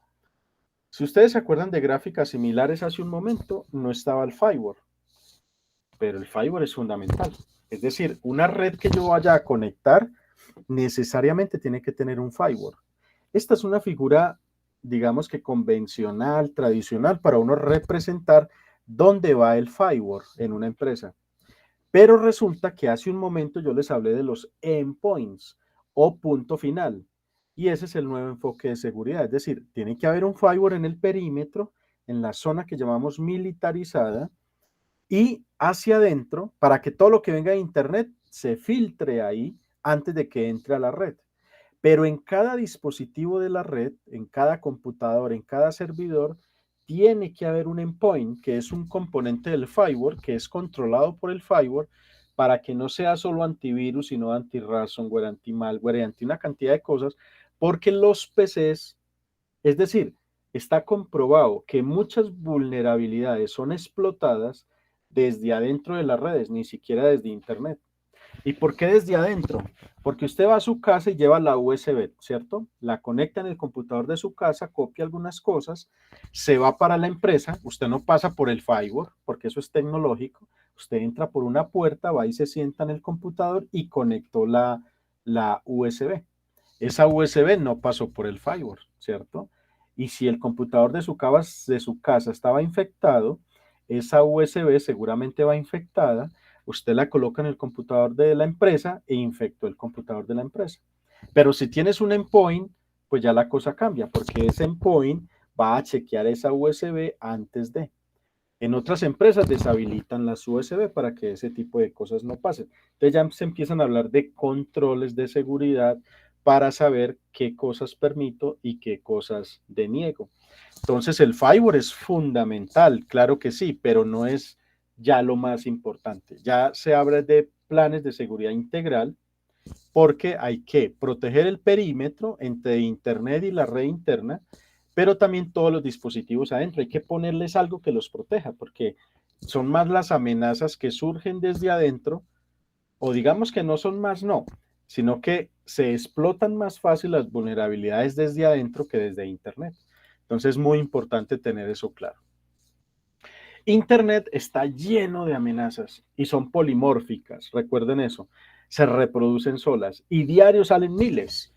Si ustedes se acuerdan de gráficas similares hace un momento, no estaba el firewall, pero el firewall es fundamental. Es decir, una red que yo vaya a conectar necesariamente tiene que tener un firewall. Esta es una figura, digamos que convencional, tradicional, para uno representar dónde va el firewall en una empresa. Pero resulta que hace un momento yo les hablé de los endpoints o punto final. Y ese es el nuevo enfoque de seguridad. Es decir, tiene que haber un firewall en el perímetro, en la zona que llamamos militarizada, y hacia adentro, para que todo lo que venga de Internet se filtre ahí antes de que entre a la red. Pero en cada dispositivo de la red, en cada computador, en cada servidor, tiene que haber un endpoint, que es un componente del firewall, que es controlado por el firewall, para que no sea solo antivirus, sino anti-ransomware, anti-malware, anti una cantidad de cosas, porque los PCs, es decir, está comprobado que muchas vulnerabilidades son explotadas desde adentro de las redes, ni siquiera desde Internet. ¿Y por qué desde adentro? Porque usted va a su casa y lleva la USB, ¿cierto? La conecta en el computador de su casa, copia algunas cosas, se va para la empresa, usted no pasa por el firewall, porque eso es tecnológico, Usted entra por una puerta, va y se sienta en el computador y conectó la USB. Esa USB no pasó por el firewall, ¿cierto? Y si el computador de su casa estaba infectado, esa USB seguramente va infectada, usted la coloca en el computador de la empresa e infectó el computador de la empresa. Pero si tienes un endpoint, pues ya la cosa cambia, porque ese endpoint va a chequear esa USB antes de. En otras empresas deshabilitan las USB para que ese tipo de cosas no pasen. Entonces ya se empiezan a hablar de controles de seguridad para saber qué cosas permito y qué cosas deniego. Entonces el firewall es fundamental, claro que sí, pero no es ya lo más importante. Ya se habla de planes de seguridad integral porque hay que proteger el perímetro entre Internet y la red interna, pero también todos los dispositivos adentro. Hay que ponerles algo que los proteja, porque son más las amenazas que surgen desde adentro, o digamos que no son más, no, sino que se explotan más fácil las vulnerabilidades desde adentro que desde Internet. Entonces es muy importante tener eso claro. Internet está lleno de amenazas y son polimórficas, recuerden eso, se reproducen solas y diario salen miles.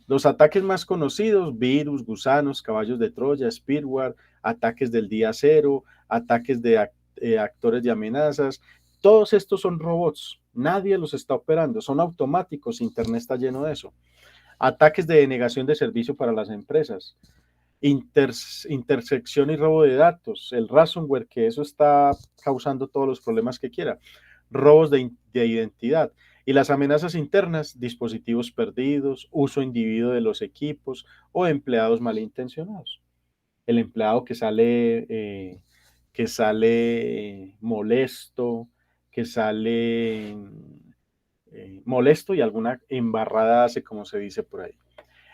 Los ataques más conocidos, virus, gusanos, caballos de Troya, spyware, ataques del día cero, ataques de actores de amenazas, todos estos son robots, nadie los está operando, son automáticos, Internet está lleno de eso. Ataques de denegación de servicio para las empresas, intersección y robo de datos, el ransomware, que eso está causando todos los problemas que quiera, robos de identidad y las amenazas internas, dispositivos perdidos, uso individuo de los equipos o empleados malintencionados. El empleado que sale molesto, que sale molesto y alguna embarrada hace, como se dice por ahí.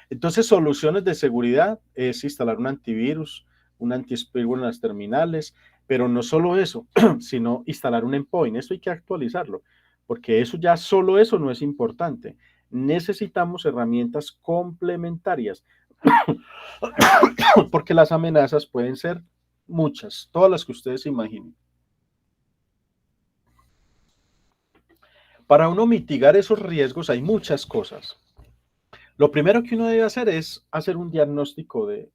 Entonces, soluciones de seguridad es instalar un antivirus, un anti-spyware en las terminales, pero no solo eso, sino instalar un endpoint. Esto hay que actualizarlo, porque eso ya solo eso no es importante. Necesitamos herramientas complementarias, porque las amenazas pueden ser muchas, todas las que ustedes imaginen. Para uno mitigar esos riesgos hay muchas cosas. Lo primero que uno debe hacer es hacer un diagnóstico de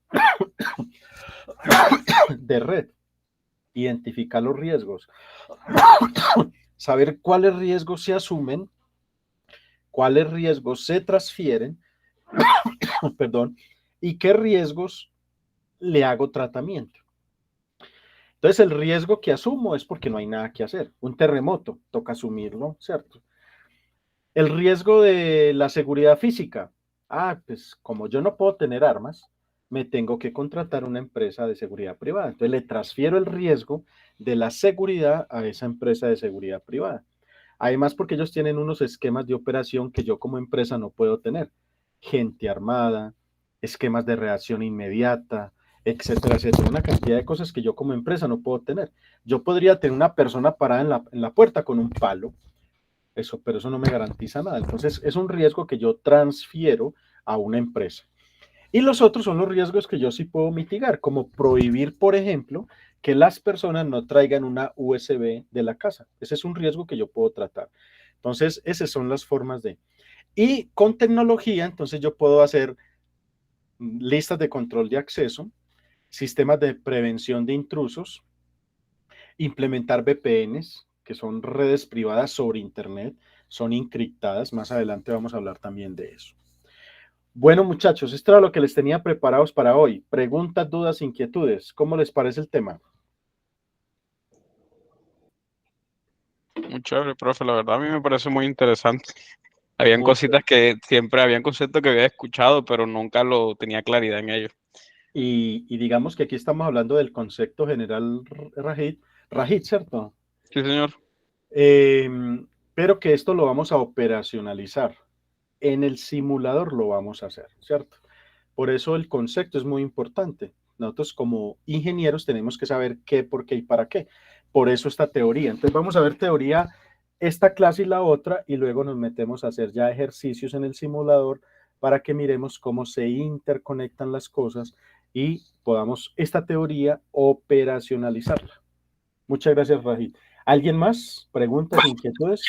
red, identificar los riesgos, saber cuáles riesgos se asumen, cuáles riesgos se transfieren, perdón, y qué riesgos le hago tratamiento. Entonces el riesgo que asumo es porque no hay nada que hacer. Un terremoto, toca asumirlo, ¿cierto? El riesgo de la seguridad física. Pues como yo no puedo tener armas, me tengo que contratar una empresa de seguridad privada. Entonces le transfiero el riesgo de la seguridad a esa empresa de seguridad privada. Además, porque ellos tienen unos esquemas de operación que yo como empresa no puedo tener. Gente armada, esquemas de reacción inmediata, etcétera, etcétera. Una cantidad de cosas que yo como empresa no puedo tener. Yo podría tener una persona parada en la puerta con un palo, pero eso no me garantiza nada. Entonces, es un riesgo que yo transfiero a una empresa. Y los otros son los riesgos que yo sí puedo mitigar, como prohibir, por ejemplo, que las personas no traigan una USB de la casa. Ese es un riesgo que yo puedo tratar. Entonces, esas son las formas de. Y con tecnología, entonces yo puedo hacer listas de control de acceso, sistemas de prevención de intrusos, implementar VPNs, que son redes privadas sobre Internet, son encriptadas. Más adelante vamos a hablar también de eso. Bueno, muchachos, esto era lo que les tenía preparados para hoy. Preguntas, dudas, inquietudes. ¿Cómo les parece el tema? Muy chévere, profe. La verdad a mí me parece muy interesante. Habían cositas que siempre, habían conceptos que había escuchado, pero nunca lo tenía claridad en ellos. Y digamos que aquí estamos hablando del concepto general Rajit, ¿cierto? Sí, señor. Pero que esto lo vamos a operacionalizar. En el simulador lo vamos a hacer, ¿cierto? Por eso el concepto es muy importante. Nosotros como ingenieros tenemos que saber qué, por qué y para qué. Por eso esta teoría. Entonces vamos a ver teoría, esta clase y la otra, y luego nos metemos a hacer ya ejercicios en el simulador para que miremos cómo se interconectan las cosas y podamos esta teoría operacionalizarla. Muchas gracias, Rajid. ¿Alguien más? ¿Preguntas, inquietudes?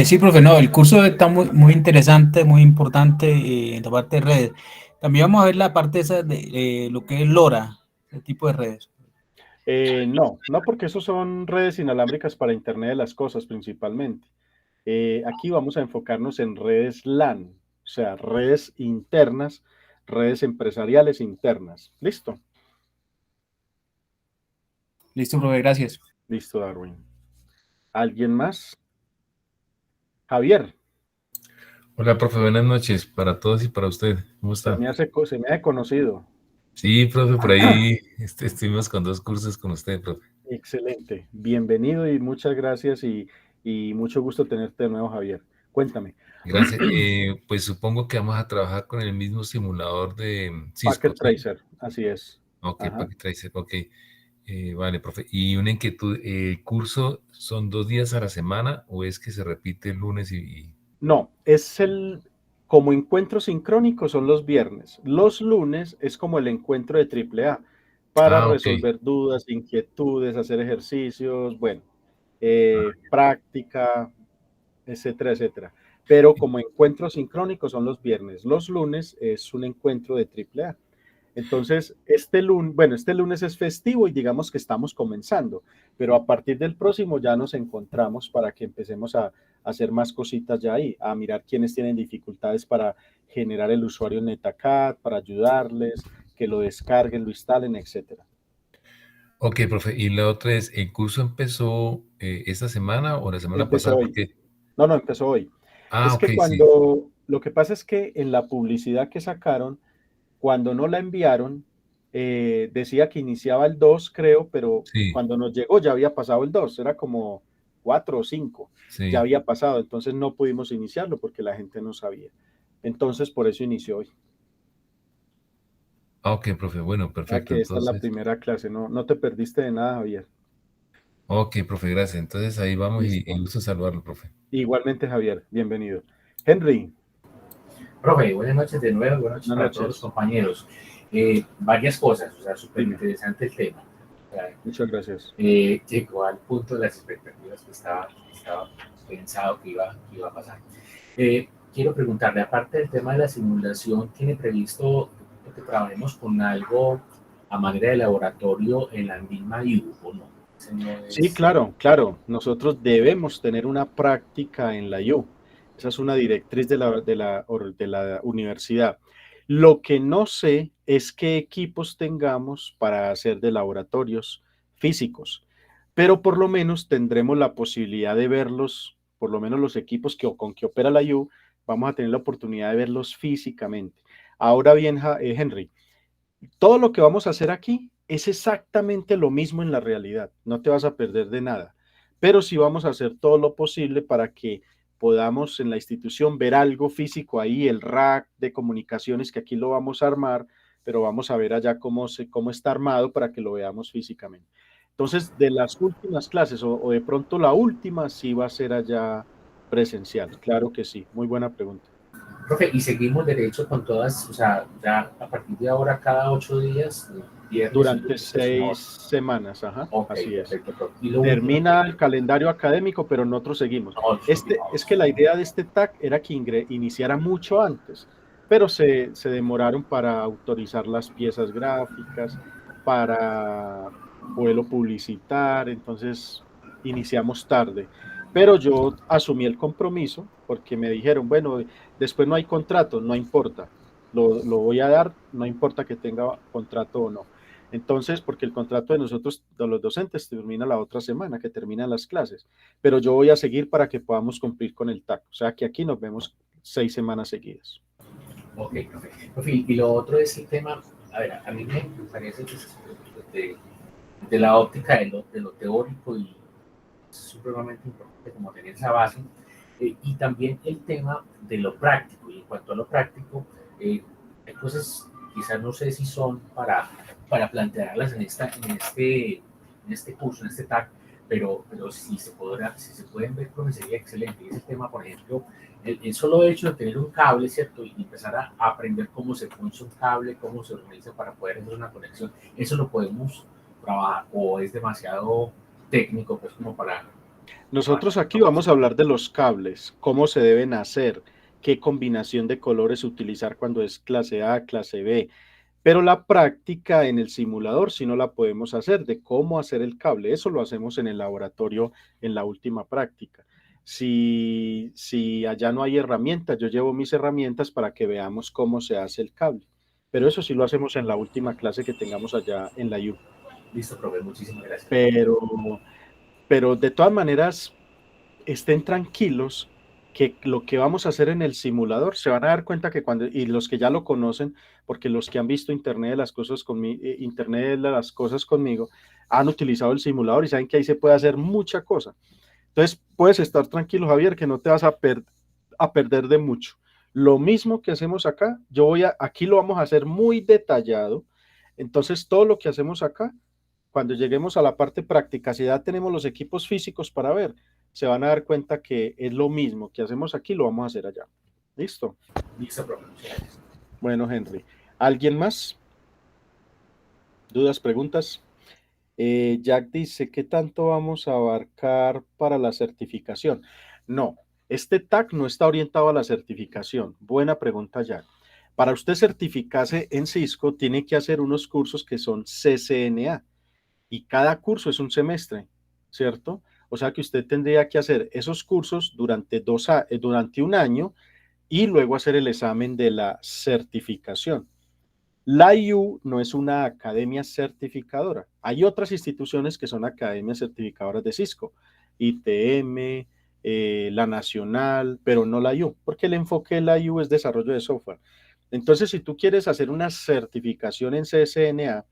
Sí, profe, no, el curso está muy interesante, muy importante en la parte de redes. También vamos a ver la parte esa de lo que es LoRa, el tipo de redes. No, no porque eso son redes inalámbricas para Internet de las cosas principalmente. Aquí vamos a enfocarnos en redes LAN, o sea, redes internas, redes empresariales internas. ¿Listo? Listo, profe, gracias. Listo, Darwin. ¿Alguien más? Javier, Hola, profe, buenas noches para todos y para usted. ¿Cómo está? se me ha conocido. Sí, profe, por ahí estuvimos con 2 cursos con usted, profe. Excelente. Bienvenido y muchas gracias y mucho gusto tenerte de nuevo, Javier. Cuéntame. Gracias. Pues supongo que vamos a trabajar con el mismo simulador de Cisco, Packet ¿sí? Tracer, así es. Ok, Ajá. Packet Tracer, ok. Vale, profe. Y una inquietud, ¿el curso son 2 días a la semana o es que se repite el lunes y... No, como encuentro sincrónico son los viernes. Los lunes es como el encuentro de AAA para Ah, ok, resolver dudas, inquietudes, hacer ejercicios, bueno, práctica, etcétera, etcétera. Pero como encuentro sincrónico son los viernes. Los lunes es un encuentro de AAA. Entonces, este lunes es festivo y digamos que estamos comenzando, pero a partir del próximo ya nos encontramos para que empecemos a hacer más cositas ya ahí, a mirar quiénes tienen dificultades para generar el usuario en NetaCAD, para ayudarles, que lo descarguen, lo instalen, etcétera. ok, profe. Y la otra es, ¿el curso empezó esta semana o la semana Empezó pasada? hoy. Porque... No, no, empezó hoy. Ah, Es ok, que sí, lo que pasa es que en la publicidad que sacaron, cuando no la enviaron, decía que iniciaba el 2 creo, pero sí, cuando nos llegó ya había pasado el 2 era como 4 o 5 ya sí. había pasado, entonces no pudimos iniciarlo porque la gente no sabía. Entonces, por eso inició hoy. Ah, ok, profe, bueno, O sea perfecto. que esta es la Entonces, primera clase, no te perdiste de nada, Javier. ok, profe, gracias. Entonces ahí vamos y Listo. gusto saludarlo, profe. Igualmente, Javier, bienvenido. Henry, Profe, buenas noches de nuevo, buenas noches buenas para todos los noches. compañeros. Varias cosas, o sea, súper Dime. interesante el tema. O sea, Muchas gracias. llegó al punto de las expectativas que estaba pensado que iba a pasar. Quiero preguntarle, aparte del tema de la simulación, ¿tiene previsto que trabajemos con algo a manera de laboratorio en la misma IU o no? Ese no Sí, es, claro, claro. Nosotros debemos tener una práctica en la U. Esa es una directriz de la universidad. Lo que no sé es qué equipos tengamos para hacer de laboratorios físicos, pero por lo menos tendremos la posibilidad de verlos, por lo menos los equipos con que opera la U, vamos a tener la oportunidad de verlos físicamente. Ahora bien, Henry, todo lo que vamos a hacer aquí es exactamente lo mismo en la realidad, no te vas a perder de nada, pero sí vamos a hacer todo lo posible para que podamos en la institución ver algo físico ahí, el rack de comunicaciones que aquí lo vamos a armar, pero vamos a ver allá cómo está armado para que lo veamos físicamente. Entonces, de las últimas clases o de pronto la última, sí va a ser allá presencial, claro que sí, muy buena pregunta. profe, y seguimos derecho con todas, o sea, ya a partir de ahora, cada 8 días, viernes y Durante lunes, es una 6 hora. semanas, ajá, Ok, así es. perfecto, profe. Y lo último Termina el calendario académico, pero nosotros seguimos. nosotros Es que la idea de este TAC era que iniciara mucho antes, pero se demoraron para autorizar las piezas gráficas, para poderlo publicitar, entonces iniciamos tarde. Pero yo asumí el compromiso porque me dijeron, bueno, después no hay contrato, no importa, lo voy a dar, no importa que tenga contrato o no. Entonces, porque el contrato de nosotros, de los docentes, termina la otra semana, que terminan las clases, pero yo voy a seguir para que podamos cumplir con el TAC. O sea que aquí nos vemos 6 semanas seguidas. Ok, profe. Profe, y lo otro es el tema, a ver, a mí me parece que de la óptica de lo teórico y es supremamente importante como tener esa base, y también el tema de lo práctico. Y en cuanto a lo práctico, hay cosas, quizás no sé si son para plantearlas en este curso, en este TAC, pero si se pueden ver, pues sería excelente. Y ese tema, por ejemplo, el solo hecho de tener un cable, ¿cierto? Y empezar a aprender cómo se puncha un cable, cómo se organiza para poder hacer una conexión, eso lo podemos trabajar o es demasiado técnico, pues como para... Nosotros aquí vamos a hablar de los cables, cómo se deben hacer, qué combinación de colores utilizar cuando es clase A, clase B, pero la práctica en el simulador sí no la podemos hacer, de cómo hacer el cable. Eso lo hacemos en el laboratorio en la última práctica. Si allá no hay herramientas, yo llevo mis herramientas para que veamos cómo se hace el cable. Pero eso sí lo hacemos en la última clase que tengamos allá en la U. Listo, profe, muchísimas gracias. Pero de todas maneras, estén tranquilos que lo que vamos a hacer en el simulador, se van a dar cuenta que cuando, y los que ya lo conocen, porque los que han visto Internet de las cosas conmigo, han utilizado el simulador y saben que ahí se puede hacer mucha cosa. Entonces, puedes estar tranquilo, Javier, que no te vas a perder de mucho. Lo mismo que hacemos acá, aquí lo vamos a hacer muy detallado. Entonces, todo lo que hacemos acá, cuando lleguemos a la parte práctica, si ya tenemos los equipos físicos para ver, se van a dar cuenta que es lo mismo que hacemos aquí, lo vamos a hacer allá. ¿Listo? Listo, profe. Gracias. Bueno, Henry. ¿Alguien más? ¿Dudas, preguntas? Jack dice, ¿qué tanto vamos a abarcar para la certificación? No, este TAC no está orientado a la certificación. Buena pregunta, Jack. Para usted certificarse en Cisco, tiene que hacer unos cursos que son CCNA y cada curso es un semestre, ¿cierto? O sea que usted tendría que hacer esos cursos durante un año y luego hacer el examen de la certificación. La IU no es una academia certificadora. Hay otras instituciones que son academias certificadoras de Cisco, ITM, la Nacional, pero no la IU, porque el enfoque de la IU es desarrollo de software. Entonces, si tú quieres hacer una certificación en CCNA,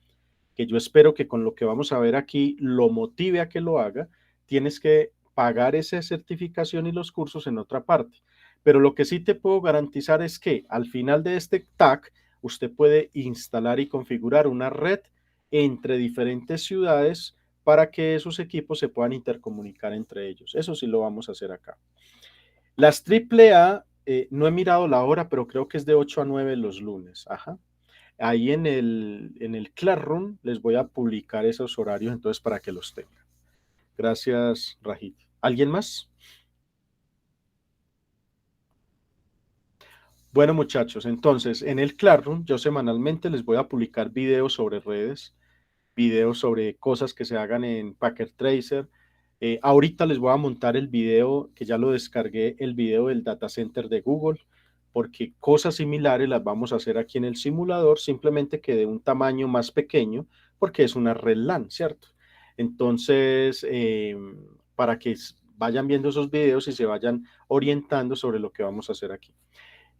que yo espero que con lo que vamos a ver aquí lo motive a que lo haga, tienes que pagar esa certificación y los cursos en otra parte. Pero lo que sí te puedo garantizar es que al final de este TAC, usted puede instalar y configurar una red entre diferentes ciudades para que esos equipos se puedan intercomunicar entre ellos. Eso sí lo vamos a hacer acá. Las AAA, no he mirado la hora, pero creo que es de 8 a 9 los lunes. Ajá. Ahí en el Classroom les voy a publicar esos horarios, entonces para que los tengan. Gracias, Rajit. ¿Alguien más? Bueno, muchachos, entonces en el Classroom yo semanalmente les voy a publicar videos sobre redes, videos sobre cosas que se hagan en Packet Tracer. Ahorita les voy a montar el video, que ya lo descargué, el video del data center de Google, porque cosas similares las vamos a hacer aquí en el simulador, simplemente que de un tamaño más pequeño, porque es una red LAN, ¿cierto? Entonces, para que vayan viendo esos videos y se vayan orientando sobre lo que vamos a hacer aquí.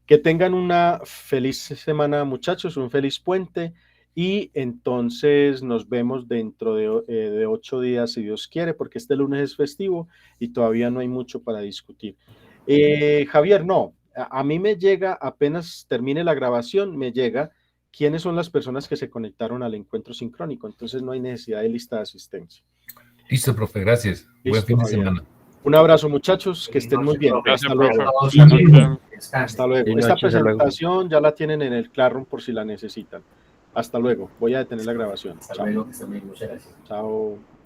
Que tengan una feliz semana, muchachos, un feliz puente y entonces nos vemos dentro de 8 días, si Dios quiere, porque este lunes es festivo y todavía no hay mucho para discutir. Javier, no, a mí me llega, apenas termine la grabación, me llega quiénes son las personas que se conectaron al encuentro sincrónico, entonces no hay necesidad de lista de asistencia. Listo, profe, gracias. Buen fin de semana. Un abrazo, muchachos, que estén muy bien. Gracias, Hasta luego. profe. Hasta luego. Esta presentación ya la tienen en el Classroom por si la necesitan. Hasta luego. Voy a detener la grabación. Hasta luego, que estén bien. Muchas gracias. Chao.